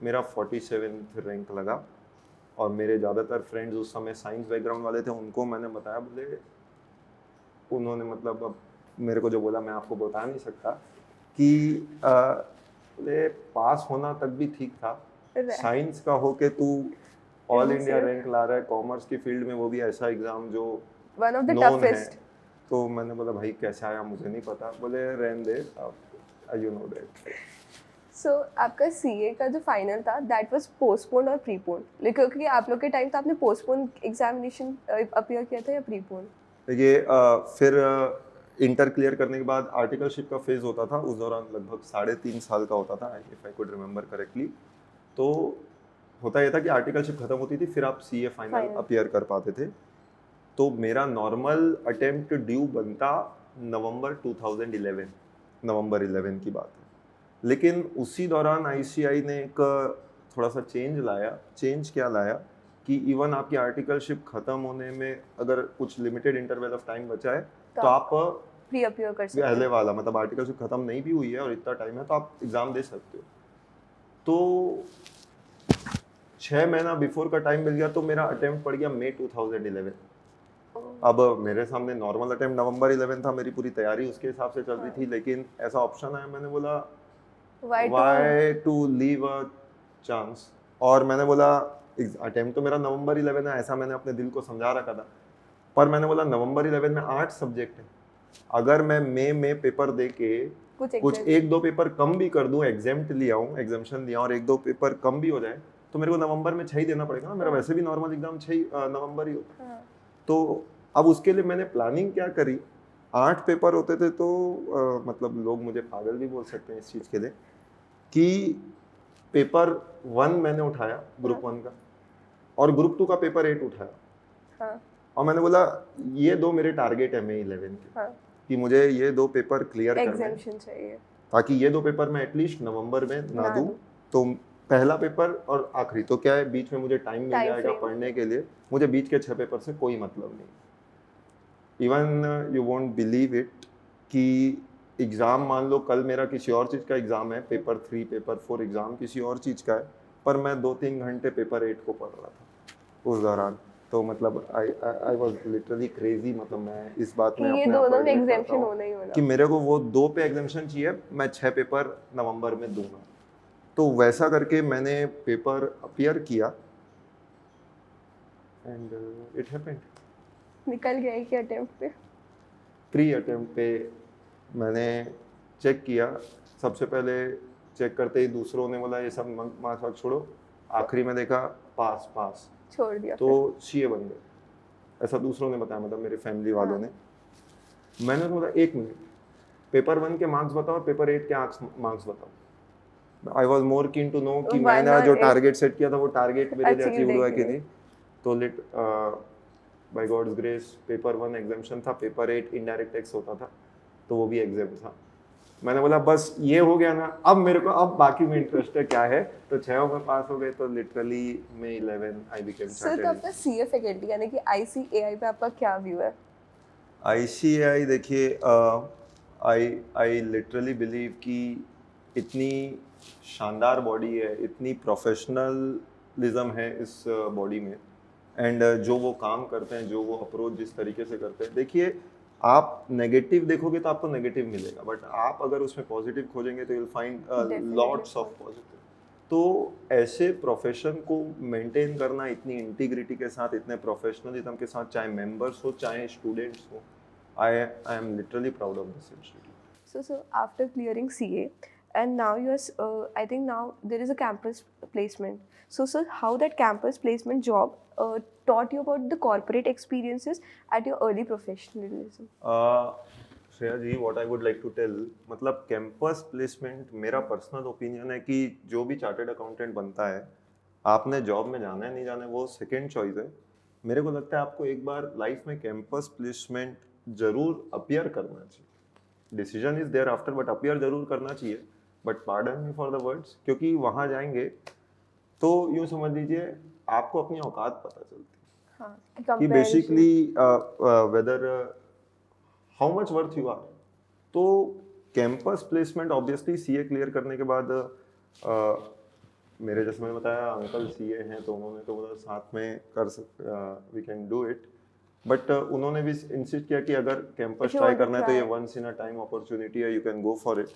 मेरा 47th रैंक लगा। और मेरे ज़्यादातर फ्रेंड्स उस समय साइंस बैकग्राउंड वाले थे, उनको मैंने बताया, बोले उन्होंने मतलब अब मेरे को जो बोला मैं आपको बता नहीं सकता कि बोले पास होना तक भी ठीक था, साइंस का हो के तू ऑल इंडिया रैंक ला रहा है कॉमर्स की फील्ड में, वो भी ऐसा एग्ज़ाम जो One of the known है। toughest. तो मैंने बोला भाई कैसे आया मुझे नहीं पता, बोले रहने दे अब यू नो दैट। So आपका CA का जो फाइनल था that was postponed और preponed, क्योंकि आप लोग के टाइम तो आपने postponed एग्जामिनेशन अपीयर किया था या preponed? देखिए फिर इंटर क्लियर करने के बाद आर्टिकलशिप का फेज होता था, उस दौरान लगभग 3.5 साल का होता था if I could remember correctly. तो होता ये था कि आर्टिकलशिप खत्म होती थी फिर आप CA फाइनल Final. अपीयर कर पाते थे। तो मेरा नॉर्मल अटेम्प्ट ड्यू बनता नवंबर 2011, नवंबर 11 की बात है। लेकिन उसी दौरान ICI ने एक थोड़ा सा चेंज लाया। चेंज क्या लाया कि इवन आपकी आर्टिकलशिप खत्म होने में अगर कुछ लिमिटेड इंटरवल ऑफ टाइम बचा है तो आप प्री अपीयर कर सकते पहले हैं। वाला मतलब आर्टिकलशिप खत्म नहीं भी हुई है और इतना टाइम है तो आप एग्जाम दे सकते हो। तो 6 महीना बिफोर का टाइम मिल गया तो मेरा अटेम्प्ट पड़ गया मई 2011। अब मेरे सामने नॉर्मल अटेम्प्ट नवंबर 11 था, मेरी पूरी तैयारी उसके हिसाब से चल रही थी, लेकिन ऐसा ऑप्शन आया, मैंने बोला why to leave a chance. और मैंने बोला अटेम्प्ट तो मेरा नवंबर 11 है, ऐसा मैंने अपने दिल को समझा रखा था। पर मैंने बोला नवंबर 11 में 8 सब्जेक्ट है, अगर मैं मई में पेपर दे के कुछ 1-2 पेपर कम भी कर दूं, एग्जेम्प्ट लिया हूँ, एग्जामिशन लिया और 1-2 पेपर कम भी हो जाए तो मेरे को नवंबर में 6 ही देना पड़ेगा ना, मेरा वैसे भी नॉर्मल एग्जाम 6 नवंबर ही होता है। तो अब उसके लिए मैंने प्लानिंग क्या करी, 8 पेपर होते थे तो मतलब लोग मुझे पागल भी बोल सकते हैं इस चीज़ के लिए कि पेपर 1 मैंने उठाया ग्रुप 1 का और ग्रुप 2 का पेपर 8 उठाया। और मैंने बोला ये 2 मेरे टारगेट है मई 11 के। कि मुझे ये 2 पेपर क्लियर करने हैं, एग्जाम्शन चाहिए ताकि ये 2 पेपर मैं एटलीस्ट नवंबर में ना ना दूं। दूं। तो पहला पेपर और आखिरी तो क्या है, बीच में मुझे टाइम मिल Time जाएगा frame पढ़ने है। के लिए। मुझे बीच के 6 पेपर से कोई मतलब नहीं। Even you won't believe it कि एग्ज़ाम मान लो कल मेरा किसी और चीज़ का एग्ज़ाम है, पेपर 3 पेपर 4 एग्ज़ाम किसी और चीज़ का है, पर मैं 2-3 घंटे पेपर 8 को पढ़ रहा था उस दौरान। तो मतलब आई वाज लिटरली क्रेजी। मतलब मैं इस बात कि में ये अपने आप को दोनों में एडमिट करता एग्जाम्शन हूँ होना ही होना। कि मेरे को वो 2 पे एग्जाम्शन चाहिए, मैं 6 पेपर नवंबर में दूंगा। तो वैसा करके मैंने पेपर अपीयर किया एंड इट हैपेंड। निकल गया एक अटेम्प्ट पे। प्री अटेम्प्ट पे मैंने चेक किया। सबसे पहले चेक करते ही दूसरों ने बोला ये सब मार्क्स वार्क्स छोड़ो, आखिरी में देखा पास पास, छोड़ दिया तो फिर। सीए बन गए। ऐसा दूसरों ने बताया, मतलब मेरे फैमिली वालों हाँ। ने। मैंने तो बोला 1 मिनट, पेपर 1 के मार्क्स बताओ और पेपर 8 के मार्क्स बताओ। I was more keen to know कि 1 मैंने और जो 8 टारगेट सेट किया था वो टारगेट मेरे लिए अचीव्ड अचीव है हुआ है कि कि नहीं। नहीं। तो by God's grace paper 1 exemption था, पेपर 8 इनडायरेक्ट टैक्स होता था, तो वो भी एग्जाम था। मैंने बोला बस ये हो गया ना, अब मेरे को अब बाकी में इंटरेस्ट है क्या है। तो 6 में पास हो गए, तो लिटरली में 11 आई बिकेम सर तो चार्टर्ड। आपका सीए फैकल्टी यानी कि आईसीएआई पे आपका क्या व्यू है? आईसीएआई देखिए, आई आई लिटरली बिलीव कि इतनी शानदार बॉडी है, इतनी प्रोफेशनलिज्म है इस बॉडी में, एंड जो वो काम करते हैं, जो वो अप्रोच जिस तरीके से करते हैं। देखिए, आप नेगेटिव देखोगे तो आपको नेगेटिव मिलेगा, बट आप अगर उसमें पॉजिटिव खोजेंगे तो you will find lots of positive. तो ऐसे प्रोफेशन को मेंटेन करना इतनी इंटीग्रिटी के साथ, इतने प्रोफेशनलिज्म के साथ, चाहे मेंबर्स हो चाहे स्टूडेंट्स हो, I am literally proud of this institute. So after clearing CA, and now I think now there is a campus placement. So how that campus placement job taught you about the corporate experiences at your early professionalism? Shreya ji, what I would like to tell, मतलब कैंपस प्लेसमेंट मेरा पर्सनल ओपिनियन है कि जो भी चार्टर्ड अकाउंटेंट बनता है, आपने जॉब में जाना है नहीं जाना है वो सेकेंड चॉइस है। मेरे को लगता है आपको एक बार लाइफ में कैंपस प्लेसमेंट जरूर अपियर करना चाहिए। Decision is there after, but appear जरूर करना चाहिए। But pardon me for the words, क्योंकि वहाँ जाएंगे तो यूँ समझ लीजिए आपको अपनी औकात पता चलती है हाँ, कि comparison. Basically whether how much worth you are. तो campus placement obviously CA clear करने के बाद मेरे जैसे मैंने बताया अंकल सीए हैं, तो उन्होंने तो बोला साथ में कर we can do it. But उन्होंने भी इंसिस्ट किया कि अगर campus If you try want to करना है तो ये try. Once in a time opportunity है, you can go for it.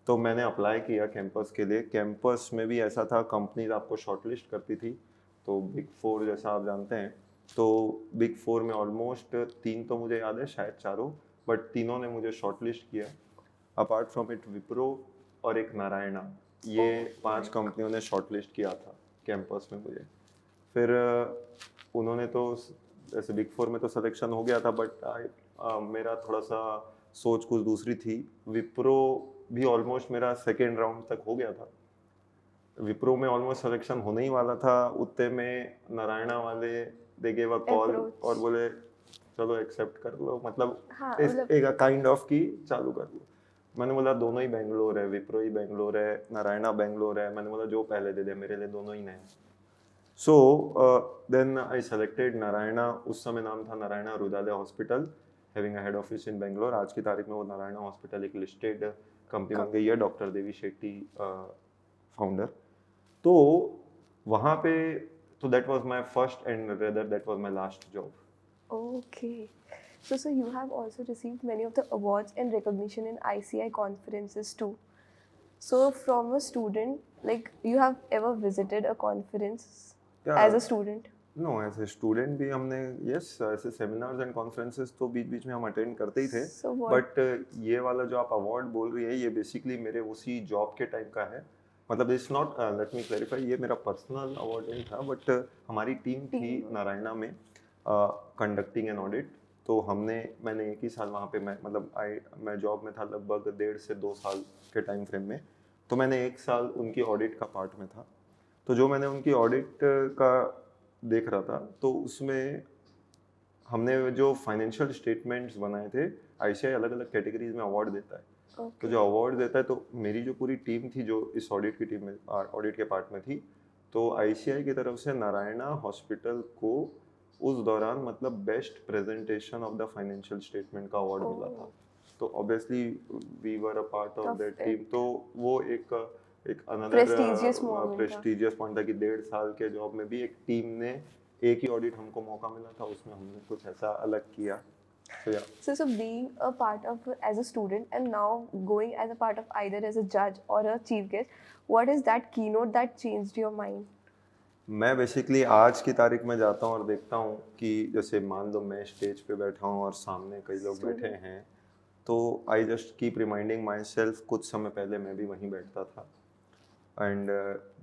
तो मैंने अप्लाई किया कैंपस के लिए। कैंपस में भी ऐसा था, कंपनीज आपको शॉर्टलिस्ट करती थी। तो बिग 4 जैसा आप जानते हैं, तो बिग 4 में ऑलमोस्ट 3 तो मुझे याद है, शायद 4, बट तीनों ने मुझे शॉर्टलिस्ट किया। अपार्ट फ्रॉम इट विप्रो और एक नारायणा, ये 5 कंपनियों ने शॉर्टलिस्ट किया था कैंपस में मुझे। फिर उन्होंने तो ऐसे बिग 4 में तो सिलेक्शन हो गया था, बट मेरा थोड़ा सा सोच कुछ दूसरी थी। विप्रो भी ऑलमोस्ट मेरा सेकेंड राउंड तक हो गया था। विप्रो में ऑलमोस्ट सिलेक्शन होने ही वाला था, उतने में नारायणा वाले दे गेव अ कॉल और बोले चलो एक्सेप्ट कर लो, मतलब हाँ, एक काइंड ऑफ की चालू कर लो। मैंने बोला दोनों ही बेंगलोर है, विप्रो ही बेंगलोर है, नारायणा बेंगलोर है। मैंने बोला जो पहले दे दे, मेरे लिए दोनों ही नए। So then I selected Narayana. उस समय नाम था Narayana Hrudayalaya hospital, having a head office in Bangalore. आज की तारीख में वो नारायणा हॉस्पिटल एक लिस्टेड कंपनी बन गई है, डॉक्टर देवी शेट्टी फाउंडर। तो वहाँ पे, तो that was my first and rather that was my last job. Okay. So you have also received many of the awards and recognition in ICI conferences too. So from a student, like you have ever visited a conference as a student? No, as a student भी हमने यस ऐसे सेमिनार्स एंड कॉन्फ्रेंसेस तो बीच बीच में हम अटेंड करते ही थे। So what? बट ये वाला जो आप अवार्ड बोल रही है, ये बेसिकली मेरे उसी जॉब के टाइम का है। मतलब it's not, let me clarify, ये मेरा पर्सनल अवार्ड नहीं था, बट हमारी टीम थी नारायणा में कंडक्टिंग एन ऑडिट। तो मैंने एक ही साल वहाँ पे मैं जॉब में था लगभग 1.5 से 2 साल के टाइम फ्रेम में। तो मैंने 1 साल उनकी ऑडिट का पार्ट में था। तो जो मैंने उनकी ऑडिट का देख रहा था, तो उसमें हमने जो फाइनेंशियल स्टेटमेंट्स बनाए थे, आईसीआई अलग अलग कैटेगरीज में अवार्ड देता है। तो Okay. जो अवार्ड देता है, तो मेरी जो पूरी टीम थी जो इस ऑडिट की टीम में, ऑडिट के पार्ट में थी, तो आईसीआई की तरफ से नारायणा हॉस्पिटल को उस दौरान मतलब best presentation of the financial statement का अवार्ड मिला था। तो obviously we were a part of Of that it. Team. तो वो एक अनदर Prestigious moment था। प्रेस्टिजियस पॉइंट था कि 1.5 साल के जॉब में भी एक टीम ने एक ही ऑडिट हमको मौका मिला था, उसमें हमने कुछ ऐसा अलग किया। So yeah. So being a part of as a student and now going as a part of either as a judge or a chief guest, what is that keynote that changed your mind? मैं बेसिकली आज की तारीख में जाता हूँ और देखता हूँ कि जैसे मान लो मैं स्टेज पे बैठा हूँ और सामने कई लोग बैठे हैं, तो I just keep reminding myself, कुछ समय पहले मैं भी वहीं बैठता था, and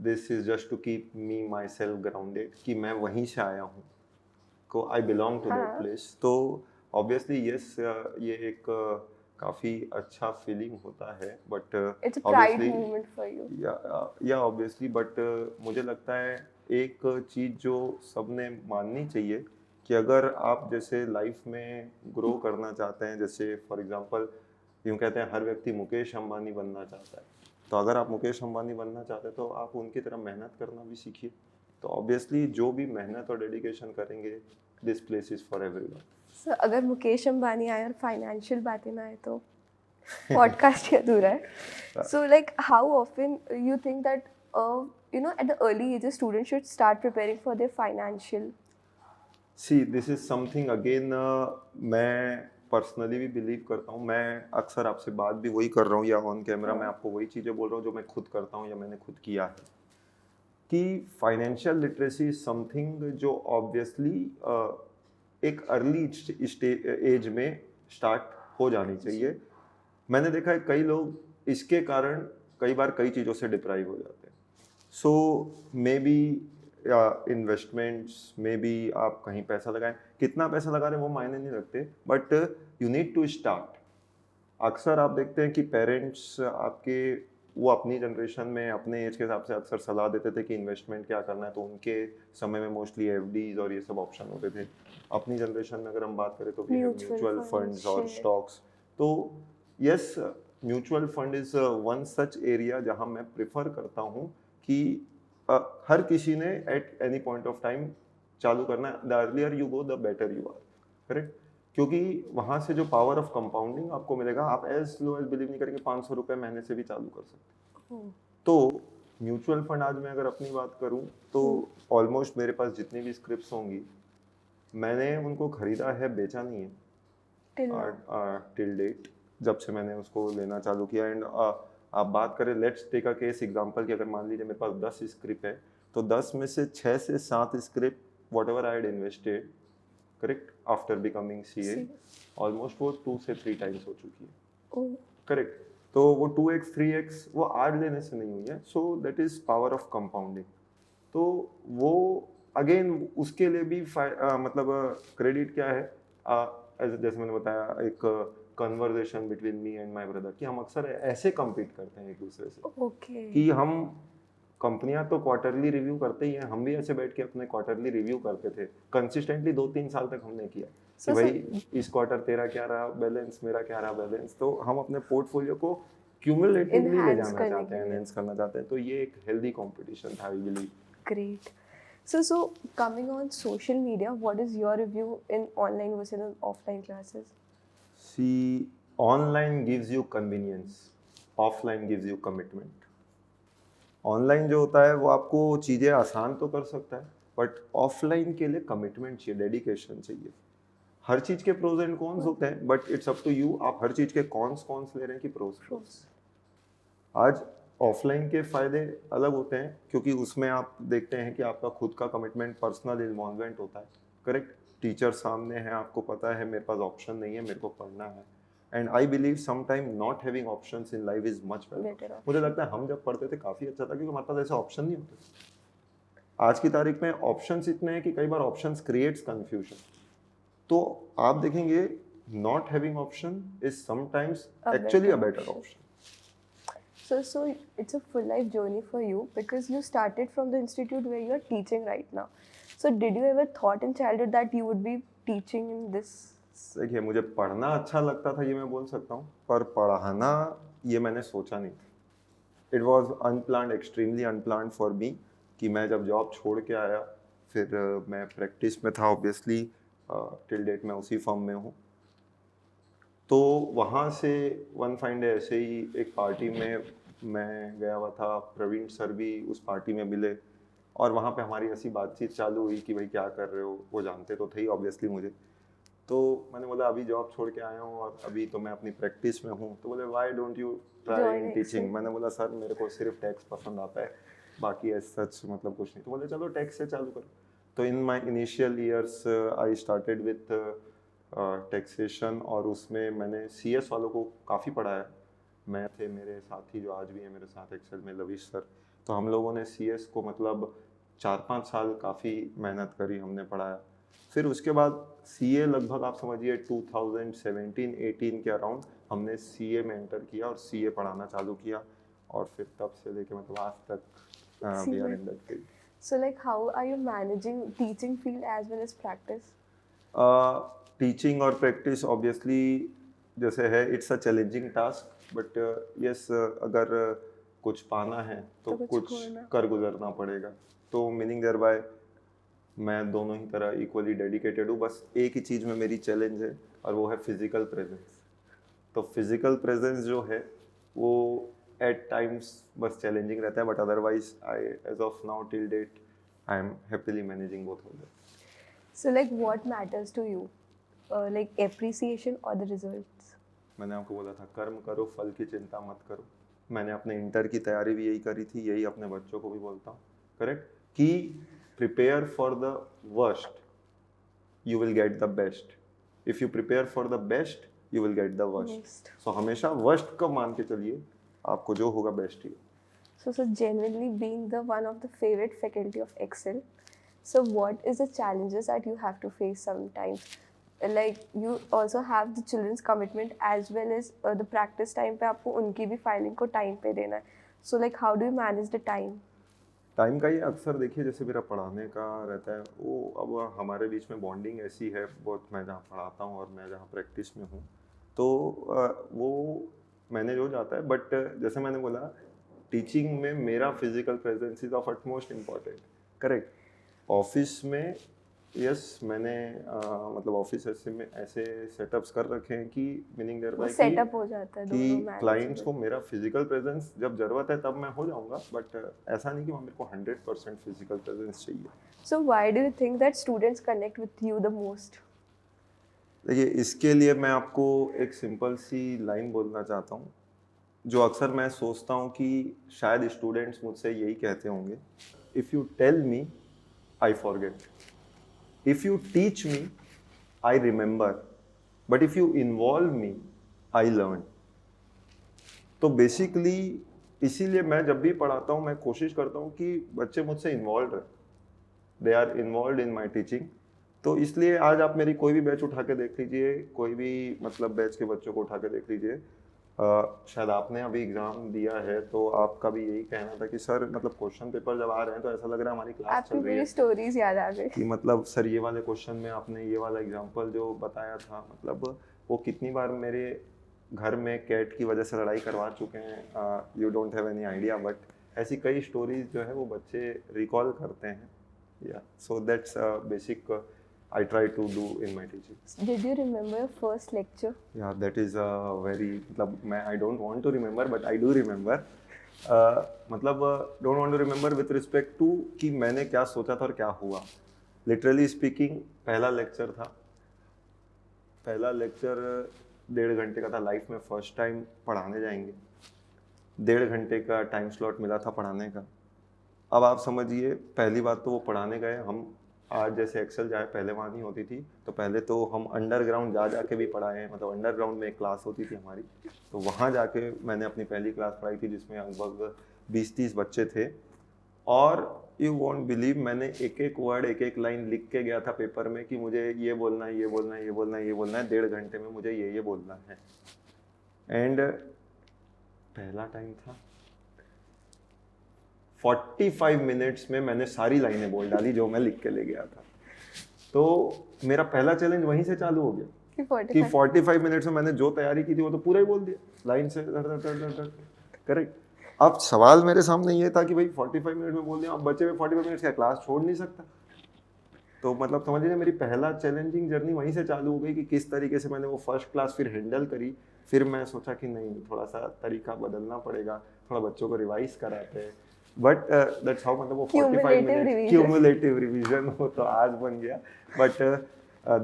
this is just to keep me myself grounded कि मैं वहीं से आया हूँ, को I belong to that place. तो ऑब्वियसली यस, ये एक काफ़ी अच्छा फीलिंग होता है, but It's a pride moment for you. या ऑब्वियसली, बट मुझे लगता है एक चीज़ जो सबने माननी चाहिए कि अगर आप जैसे लाइफ में ग्रो करना चाहते हैं, जैसे फॉर एग्जांपल यूँ कहते हैं हर व्यक्ति मुकेश अंबानी बनना चाहता है, तो अगर आप मुकेश अंबानी बनना चाहते हैं तो आप उनकी तरह मेहनत करना भी सीखिए। तो ऑब्वियसली जो भी मेहनत और डेडिकेशन करेंगे, this place is for everyone. So अगर मुकेश अंबानी आए और फाइनेंशियल बातें ना आए तो पॉडकास्ट ही अधूरा है। So like how often you think that you know at the early ages students should start preparing for their financial? See this is something again, मैं पर्सनली भी बिलीव करता हूँ, मैं अक्सर आपसे बात भी वही कर रहा हूँ या ऑन कैमरा मैं आपको वही चीज़ें बोल रहा हूँ जो मैं खुद करता हूँ या मैंने खुद किया है, कि फाइनेंशियल लिटरेसी इज समथिंग जो ऑब्वियसली एक अर्ली एज में स्टार्ट हो जानी चाहिए। मैंने देखा है कई लोग इसके कारण कई बार कई चीज़ों से डिप्राइव हो जाते हैं। So maybe investments, maybe आप कहीं पैसा लगाएं, कितना पैसा लगा रहे हैं वो मायने नहीं रखते, but you need to start. अक्सर आप देखते हैं कि पेरेंट्स आपके, वो अपनी जनरेशन में अपने एज के हिसाब से अक्सर सलाह देते थे कि इन्वेस्टमेंट क्या करना है, तो उनके समय में मोस्टली एफडीज और ये सब ऑप्शन होते थे। अपनी जनरेशन में अगर हम बात करें तो म्यूचुअल फंड्स और स्टॉक्स। तो yes, mutual fund is one such area जहां मैं प्रिफर करता हूं कि हर किसी ने at any point of time चालू करना है। The earlier you go the better you are, correct? क्योंकि वहां से जो पावर ऑफ कंपाउंडिंग आपको मिलेगा, आप एज लो एज बिलीव नहीं करेंगे 500 रुपए महीने से भी चालू कर सकते हैं। तो म्यूचुअल फंड आज मैं अगर अपनी बात करूं तो ऑलमोस्ट मेरे पास जितनी भी स्क्रिप्ट्स होंगी मैंने उनको खरीदा है, बेचा नहीं है टिल डेट, जब से मैंने उसको लेना चालू किया। एंड आप बात करें, let's take a case example कि अगर मान लीजिए मेरे पास 10 स्क्रिप्ट है, तो 10 में से 6 से 7 script what ever I had invested, correct, after becoming CA, almost वो 2 से 3 टाइम्स हो चुकी है, करेक्ट? तो वो 2x 3x वो आज लेने से नहीं हुई है। So that is power of compounding. तो वो अगेन उसके लिए भी मतलब क्रेडिट क्या है, जैसे मैंने बताया, एक conversation between me and my brother, कि हम अक्सर ऐसे कम्पीट करते हैं एक दूसरे से, कि हम कंपनियां तो क्वार्टरली रिव्यू करते ही हैं, हम भी ऐसे बैठ के अपने क्वार्टरली रिव्यू करते थे कंसिस्टेंटली 2-3 साल तक हमने किया कि भाई इस क्वार्टर तेरा क्या रहा बैलेंस, मेरा क्या रहा बैलेंस। तो हम अपने पोर्टफोलियो को क्यूमुलेटिवली ले जाना चाहते हैं, एनहांस करना चाहते हैं। तो ये एक हेल्दी कंपटीशन था, I believe. Great. So coming on social media, what is your review in online versus in offline classes? See, online gives you convenience, offline gives you commitment. Online जो होता है वो आपको चीज़ें आसान तो कर सकता है, बट ऑफलाइन के लिए कमिटमेंट चाहिए, डेडिकेशन चाहिए। हर चीज़ के प्रोज एंड कॉन्स होते हैं, but it's up to you, आप हर चीज़ के कॉन्स ले रहे हैं कि प्रोज। आज ऑफलाइन के फ़ायदे अलग होते हैं, क्योंकि उसमें आप देखते हैं कि आपका खुद का कमिटमेंट, पर्सनल इन्वॉल्वमेंट होता है, करेक्ट? टीचर सामने है, आपको पता है मेरे पास ऑप्शन नहीं है, मेरे को पढ़ना है। And I believe sometime not having options in life is much better. मुझे लगता है हम जब पढ़ते थे काफ़ी अच्छा था, क्योंकि हमारे पास ऐसे ऑप्शन नहीं होते। आज की तारीख में ऑप्शंस इतने हैं कि कई बार ऑप्शंस क्रिएट्स कंफ्यूजन। तो आप देखेंगे not having option is sometimes actually a better option. So it's a full life journey for you because you started from the institute where you are teaching right now. So did you ever thought in childhood that you would be teaching in this? देखिए मुझे पढ़ना अच्छा लगता था ये मैं बोल सकता हूँ, पर पढ़ाना ये मैंने सोचा नहीं था। It was unplanned, extremely unplanned for me कि मैं जब जॉब छोड़ के आया फिर मैं प्रैक्टिस में था ऑब्वियसली, टिल डेट मैं उसी फर्म में हूँ। तो वहाँ से वन फाइन डे ऐसे ही एक पार्टी में मैं गया हुआ था, प्रवीण सर भी उस पार्टी में मिले और वहाँ पे हमारी ऐसी बातचीत चालू हुई कि भाई क्या कर रहे हो, वो जानते तो थे ही ऑब्वियसली मुझे। तो मैंने बोला अभी जॉब छोड़ के आया हूँ और अभी तो मैं अपनी प्रैक्टिस में हूँ। तो बोले why don't you try Join in Excel. Teaching. मैंने बोला सर मेरे को सिर्फ टैक्स पसंद आता है, बाकी एज सच मतलब कुछ नहीं। तो बोले चलो टैक्स से चालू करो। तो in my initial years I started with taxation और उसमें मैंने CS वालों को काफ़ी पढ़ाया। मैं थे मेरे साथी जो आज भी हैं मेरे साथ एक्सेल में, लविश सर। तो हम लोगों ने CS को मतलब 4-5 साल काफ़ी मेहनत करी, हमने पढ़ाया। फिर उसके बाद CA लगभग आप समझिए 2017-18 के अराउंड हमने CA में एंटर किया और CA पढ़ाना चालू किया और फिर तब से लेके मतलब आज तक we are in that field. So like how are you managing teaching field as well as practice? Teaching और प्रैक्टिस ऑब्वियसली जैसे है it's a challenging task, but yes अगर कुछ पाना है तो तो कुछ खोना। कर गुजरना पड़ेगा। तो मीनिंग देयर बाय मैं दोनों ही तरह इक्वली डेडिकेटेड हूँ, बस एक ही चीज़ में मेरी चैलेंज है और वो है फिजिकल प्रेजेंस। तो फिजिकल प्रेजेंस जो है वो एट टाइम्स बस चैलेंजिंग रहता है, but otherwise I as of now till date I am happily managing both of them. So like what matters to you? Like appreciation or the results? मैंने आपको बोला था कर्म करो फल की चिंता मत करो। मैंने अपने इंटर की तैयारी भी यही करी थी, यही अपने बच्चों को भी बोलता हूँ, करेक्ट, कि prepare for the worst you will get the best, if you prepare for the best you will get the worst. Worst. सो हमेशा वर्स्ट का मान के चलिए, आपको जो होगा best he. So genuinely being the one of the favorite faculty of Excel. So what is the challenges that you have to face sometimes? Like you also have the children's commitment as well as the practice time पे आपको उनकी भी filing को time पे देना है. So like how do you manage the time? Time का ही अक्सर देखिए जैसे मेरा पढ़ाने का रहता है, वो अब हमारे बीच में बॉन्डिंग ऐसी है बहुत, मैं जहाँ पढ़ाता हूँ और मैं जहाँ प्रैक्टिस में हूँ तो वो मैनेज हो जाता है। बट जैसे मैंने बोला टीचिंग में मेरा physical presence is of utmost important, correct. Office में यस मैंने मतलब ऑफिस ऐसे में ऐसे सेटअप्स कर रखे हैं कि मीनिंग देयर बाय सेटअप हो जाता है कि दोनों मैनेज क्लाइंट्स को मेरा फिजिकल प्रेजेंस जब जरूरत है तब मैं हो जाऊंगा, बट ऐसा नहीं कि मेरे को 100% फिजिकल प्रेजेंस चाहिए। So why do you think that students connect with you the most? देखिए इसके लिए मैं आपको एक सिंपल सी लाइन बोलना चाहता हूँ जो अक्सर मैं सोचता हूँ कि शायद स्टूडेंट्स मुझसे यही कहते होंगे, if you tell me I forget, if you teach me I remember, but if you involve me I learn. तो बेसिकली इसीलिए मैं जब भी पढ़ाता हूँ मैं कोशिश करता हूँ कि बच्चे मुझसे इन्वॉल्व रहे, they are involve in my teaching. तो इसलिए आज आप मेरी कोई भी बैच उठा के देख लीजिए, कोई भी मतलब बैच के बच्चों को उठा के देख लीजिए, शायद आपने अभी एग्जाम दिया है तो आपका भी यही कहना था कि सर मतलब क्वेश्चन पेपर जब आ रहे हैं तो ऐसा लग रहा है हमारी क्लास चल आपकी रही है, पूरी स्टोरीज याद आ गई कि मतलब सर ये वाले क्वेश्चन में आपने ये वाला एग्जांपल जो बताया था, मतलब वो कितनी बार मेरे घर में कैट की वजह से लड़ाई करवा चुके हैं, you don't have any idea. But ऐसी कई स्टोरीज जो है वो बच्चे रिकॉल करते हैं, या so that's basic I try to do in my teaching. Did you remember your first lecture? Yeah, that is a very मतलब मैं I don't want to remember but I do remember. मतलब don't want to remember with respect to कि मैंने क्या सोचा था और क्या हुआ। Literally speaking पहला लेक्चर था, पहला लेक्चर 1.5 घंटे का था, लाइफ में फर्स्ट टाइम पढ़ाने जाएंगे, 1.5 घंटे का टाइम स्लॉट मिला था पढ़ाने का। अब आप समझिए पहली बात तो वो पढ़ाने गए, हम आज जैसे एक्सेल जाए पहले वहाँ नहीं होती थी, तो पहले तो हम अंडरग्राउंड जा जाके भी पढ़ाए हैं, मतलब अंडरग्राउंड में एक क्लास होती थी हमारी, तो वहाँ जाके मैंने अपनी पहली क्लास पढ़ाई थी जिसमें लगभग 20-30 बच्चे थे। और यू वॉन्ट बिलीव मैंने एक एक वर्ड एक एक लाइन लिख के गया था पेपर में कि मुझे ये बोलना है, ये बोलना है, ये बोलना है, ये बोलना है, 1.5 घंटे में मुझे ये बोलना है। एंड पहला टाइम था 45 मिनट्स में मैंने सारी लाइनें बोल डाली जो मैं लिख के ले गया था। तो मेरा पहला चैलेंज वहीं से चालू हो गया कि 45 मिनट्स में मैंने जो तैयारी की थी वो तो पूरा ही बोल दिया लाइन से करेक्ट। अब सवाल मेरे सामने ये था कि भाई 45 मिनट में बोल दिया, अब बचे हुए 45 मिनट क्या क्लास छोड़ नहीं सकता। तो मतलब समझिए मेरी पहला चैलेंजिंग जर्नी वहीं से चालू हो गई कि किस तरीके से मैंने वो फर्स्ट क्लास फिर हैंडल करी। फिर मैं सोचा कि नहीं, थोड़ा सा तरीका बदलना पड़ेगा, थोड़ा बच्चों को रिवाइज कराते हैं। बट दैट्स हाउ, मतलब वो 45 मिनट क्यूमुलेटिव रिवीजन हो तो आज बन गया। But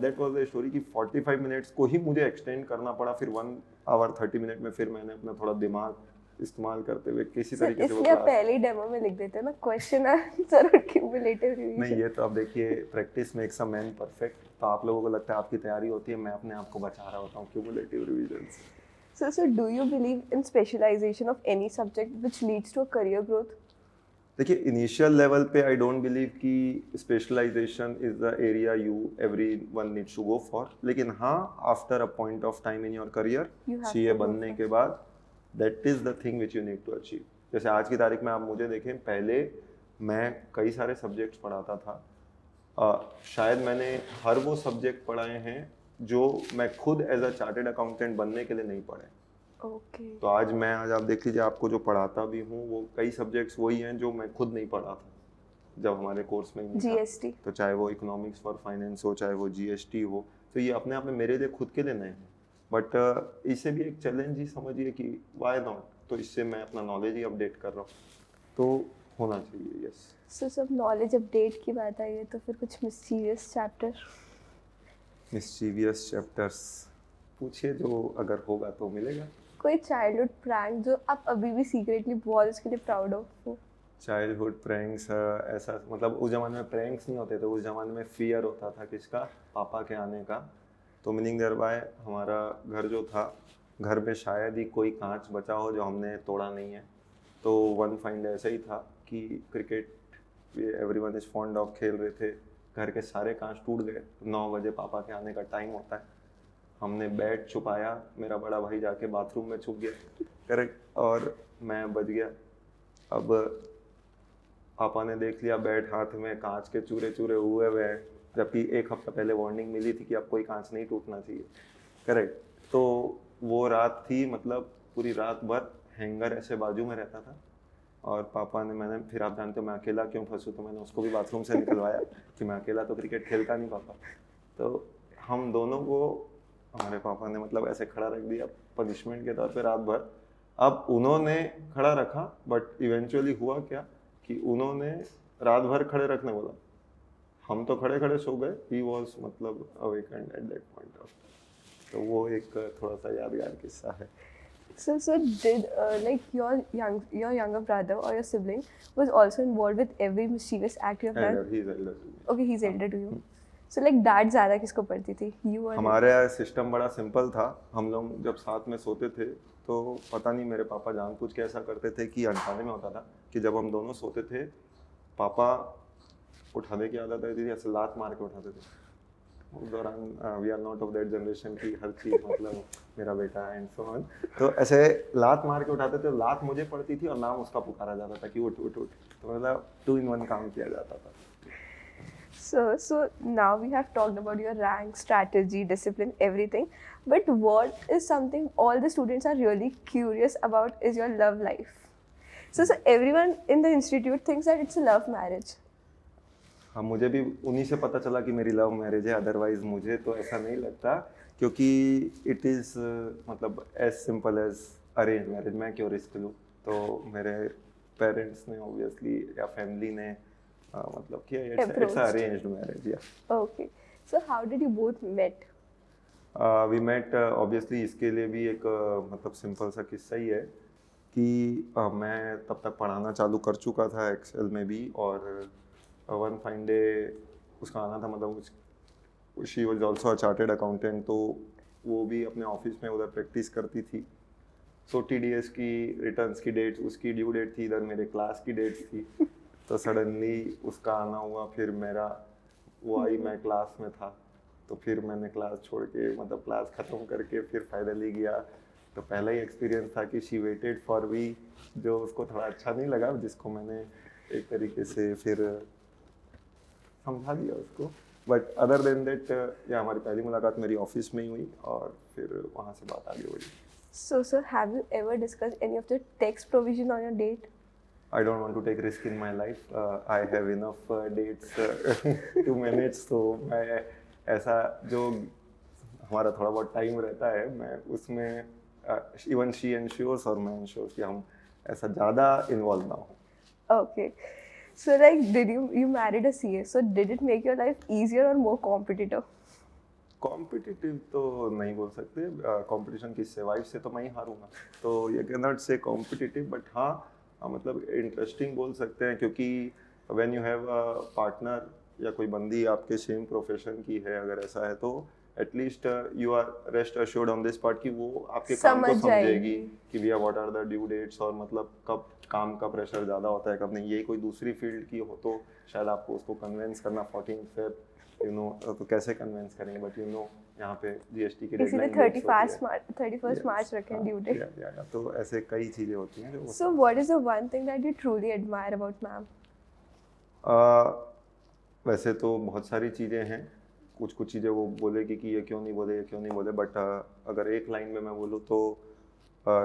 that was the story कि 45 मिनट्स को ही मुझे एक्सटेंड करना पड़ा। फिर 1 आवर 30 मिनट में फिर मैंने अपना थोड़ा दिमाग इस्तेमाल करते हुए किसी तरीके से वो क्लास, पहले ही डेमो में लिख देते हैं ना क्वेश्चन आंसर और क्यूमुलेटिव रिवीजन। नहीं, ये तो अब देखिए practice makes a man perfect. तो आप लोगों को लगता है आपकी तैयारी होती है, मैं अपने आप को बचा रहा होता हूँ क्यूमुलेटिव रिवीजन से। So do you believe in specialization of any subject which leads to a career growth? देखिए इनिशियल लेवल पे आई डोंट बिलीव कि specialisation is the area you everyone needs to go for, लेकिन हाँ after a point of time in your career CA बनने के बाद that is the thing which you need to achieve. जैसे आज की तारीख में आप मुझे देखें, पहले मैं कई सारे सब्जेक्ट्स पढ़ाता था। शायद मैंने हर वो सब्जेक्ट पढ़ाए हैं जो मैं खुद एज अ चार्टेड अकाउंटेंट बनने के लिए नहीं पढ़े। तो आज आप देख लीजिए, आपको जो पढ़ाता भी हूँ वो कई सब्जेक्ट्स वही हैं जो मैं खुद नहीं पढ़ा था जब हमारे कोर्स में नहीं जीएसटी था। तो चाहे वो इकोनॉमिक्स फॉर फाइनेंस हो, चाहे वो जीएसटी हो, तो ये अपने आप में मेरे लिए खुद के लिए नए हैं। बट इसे भी एक चैलेंज ही समझिए कि व्हाई नॉट, तो इससे मैं अपना नॉलेज ही अपडेट कर रहा हूँ, तो होना चाहिए। यस। सो सब नॉलेज अपडेट की बात आई है, तो फिर कुछ मिस्चीवियस चैप्टर्स पूछिए, जो अगर होगा तो मिलेगा। कोई चाइल्डहुड प्रैंक जो आप अभी भी सीक्रेटली बहुत उसके लिए प्राउड हो? चाइल्डहुड प्रैंक्स ऐसा, मतलब उस ज़माने में प्रैंक्स नहीं होते थे, उस ज़माने में फियर होता था किसका, पापा के आने का। तो मीनिंग देयर बाय हमारा घर जो था, घर में शायद ही कोई कांच बचा हो जो हमने तोड़ा नहीं है। तो वन फाइन डे ऐसा ही था कि cricket everyone is fond of खेल रहे थे, घर के सारे कांच टूट गए। 9 बजे पापा के आने का टाइम होता है, हमने बैट छुपाया, मेरा बड़ा भाई जाके बाथरूम में छुप गया, करेक्ट, और मैं बच गया। अब पापा ने देख लिया बैट हाथ में, कांच के चूरे चूरे हुए हुए हैं, जबकि 1 हफ्ता पहले वार्निंग मिली थी कि अब कोई कांच नहीं टूटना चाहिए, करेक्ट। तो वो रात थी, मतलब पूरी रात भर हैंगर ऐसे बाजू में रहता था, और पापा ने, मैंने फिर, आप जानते हो मैं अकेला क्यों फंसूँ, तो मैंने उसको भी बाथरूम से निकलवाया कि मैं अकेला तो क्रिकेट खेलता नहीं पापा। तो हम दोनों को हमारे पापा ने मतलब ऐसे खड़ा रख दिया पनिशमेंट के तौर पे रात भर। अब उन्होंने खड़ा रखा, बट इवेंचुअली हुआ क्या कि उन्होंने रात भर खड़े रखने बोला, हम तो खड़े खड़े सो गए, ही वॉज मतलब awakened eight that point of. तो वो एक थोड़ा सा यादगार किस्सा है। So did like your younger brother or your sibling was also involved with every mischievous act you have done? Elder, he is elder to me. Okay, he's elder to you. So like डांट ज़्यादा किसको पड़ती थी? You or हमारे यहाँ सिस्टम बड़ा सिंपल था। हम लोग जब साथ में सोते थे तो पता नहीं मेरे पापा जानबूझ के ऐसा करते थे कि अनजाने में होता था कि जब हम दोनों सोते थे, पापा उठाने की आदत रहती थी, ऐसे लात मार के उठाते थे। उस दौरान we are not of that generation की हर चीज़ मतलब मेरा बेटा एंड सो ऑन, तो ऐसे लात मार के उठाते थे। लात मुझे पड़ती थी और नाम उसका पुकारा जाता था कि उठ उठ उठ, तो मतलब 2 in 1 काम किया जाता था। So now we have talked about your rank, strategy, discipline, everything. But what is something all the students are really curious about is your love life. So everyone in the institute thinks that it's a love marriage. हाँ, मुझे भी उन्हीं से पता चला कि मेरी लव मैरिज है, अदरवाइज मुझे तो ऐसा नहीं लगता, क्योंकि इट इज़ मतलब as simple as arrange marriage. मैं क्यों रिस्क लूँ? तो मेरे पेरेंट्स ने ऑब्वियसली या फैमिली ने मतलब किया, इट्स अरेंज्ड मैरिज। या okay, so how did you both met? We met obviously, इसके लिए भी एक मतलब सिंपल सा किस्सा ही है कि मैं तब तक पढ़ाना चालू कर चुका था एक्सेल में भी, और वन फाइन डे उसका आना था, मतलब she was also a chartered accountant, तो वो भी अपने ऑफिस में उधर प्रैक्टिस करती थी। सो टीडीएस की रिटर्न्स की डेट्स, उसकी ड्यू डेट थी, इधर मेरे क्लास की डेट्स थी, तो सडनली उसका आना हुआ, फिर मेरा वो आई, मैं क्लास में था, तो फिर मैंने क्लास छोड़ के मतलब क्लास ख़त्म करके फिर फाइनली गया। तो पहला ही एक्सपीरियंस था कि शी वेटेड फॉर मी, जो उसको थोड़ा अच्छा नहीं लगा, जिसको मैंने एक तरीके से फिर समझा दिया उसको बट अदर देन दैट या हमारी पहली मुलाकात मेरी ऑफिस में ही हुई और फिर वहाँ से बात आगे बढ़ी. So, sir, have you ever discussed any of the text provision on your date? I don't want to take risk in my life. I have enough dates to manage. So मैं ऐसा जो हमारा थोड़ा बहुत टाइम रहता है मैं उसमें इवन शी एंश्योर्स और मैं एंश्योर्स कि हम ऐसा ज़्यादा इन्वॉल्व ना हो. Okay. So, like, did you married a CA? So, did it make your life easier or more competitive? Competitive तो नहीं बोल सकते. कंपटीशन किससे? वाइफ से तो मैं ही हारूंगा. तो ये कैन नॉट से कॉम्पिटिटिव बट हाँ मतलब इंटरेस्टिंग बोल सकते हैं क्योंकि when you have a partner या कोई बंदी आपके सेम प्रोफेशन की है अगर ऐसा है तो at least you are rest assured on this part कि वो आपके काम को समझ समझेगी जाएगी. कि भैया what are the due dates और मतलब कब काम का प्रेशर ज़्यादा होता है कब नहीं. ये कोई दूसरी फील्ड की हो तो शायद आपको उसको कन्विंस करना 14 फेब यू नो तो कैसे कन्विंस करेंगे बट यू नो यहाँ पे जीएसटी की इसीलिए डेडलाइन 31st मार्च रखें ड्यू डेट. तो ऐसे कई चीज़ें होती हैं जो So, what is the one thing that you truly admire about ma'am? वैसे तो बहुत सारी चीज़ें हैं. कुछ चीज़ें वो बोलेगी कि ये क्यों नहीं बोले बट अगर एक लाइन में मैं बोलूँ तो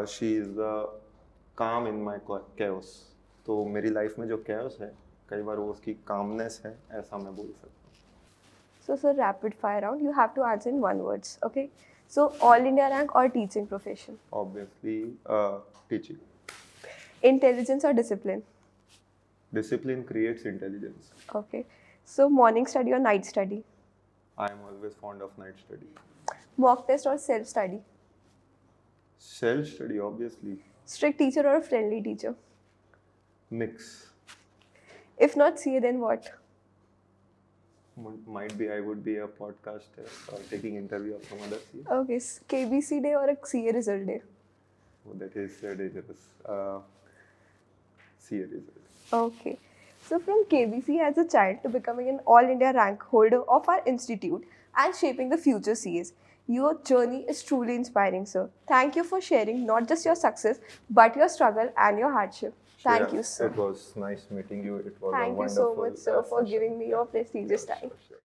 शी इज़ काम इन माई कैओस. तो मेरी लाइफ में जो कैओस है कई बार वो उसकी कामनेस है ऐसा मैं बोल सकता हूँ. So, sir, rapid fire round. You have to answer in one words. Okay. So, all India rank or teaching profession? Obviously teaching. Intelligence or discipline? Discipline creates intelligence. Okay. So, morning study or night study? I am always fond of night study. Mock test or self study? Self study obviously. Strict teacher or a friendly teacher? Mix. If not CA, then what? Might be I would be a podcaster or taking interview of some other CA. Okay. KBC day or a CA result day? Oh, that is dangerous. CA result. Okay. So, from KBC as a child to becoming an all India rank holder of our institute and shaping the future CAs, your journey is truly inspiring, sir. Thank you for sharing not just your success but your struggle and your hardship. Thank Shreya, you, sir. It was nice meeting you. It was a Thank you wonderful so much, sir, for session. giving me your prestigious Sure, time. sure.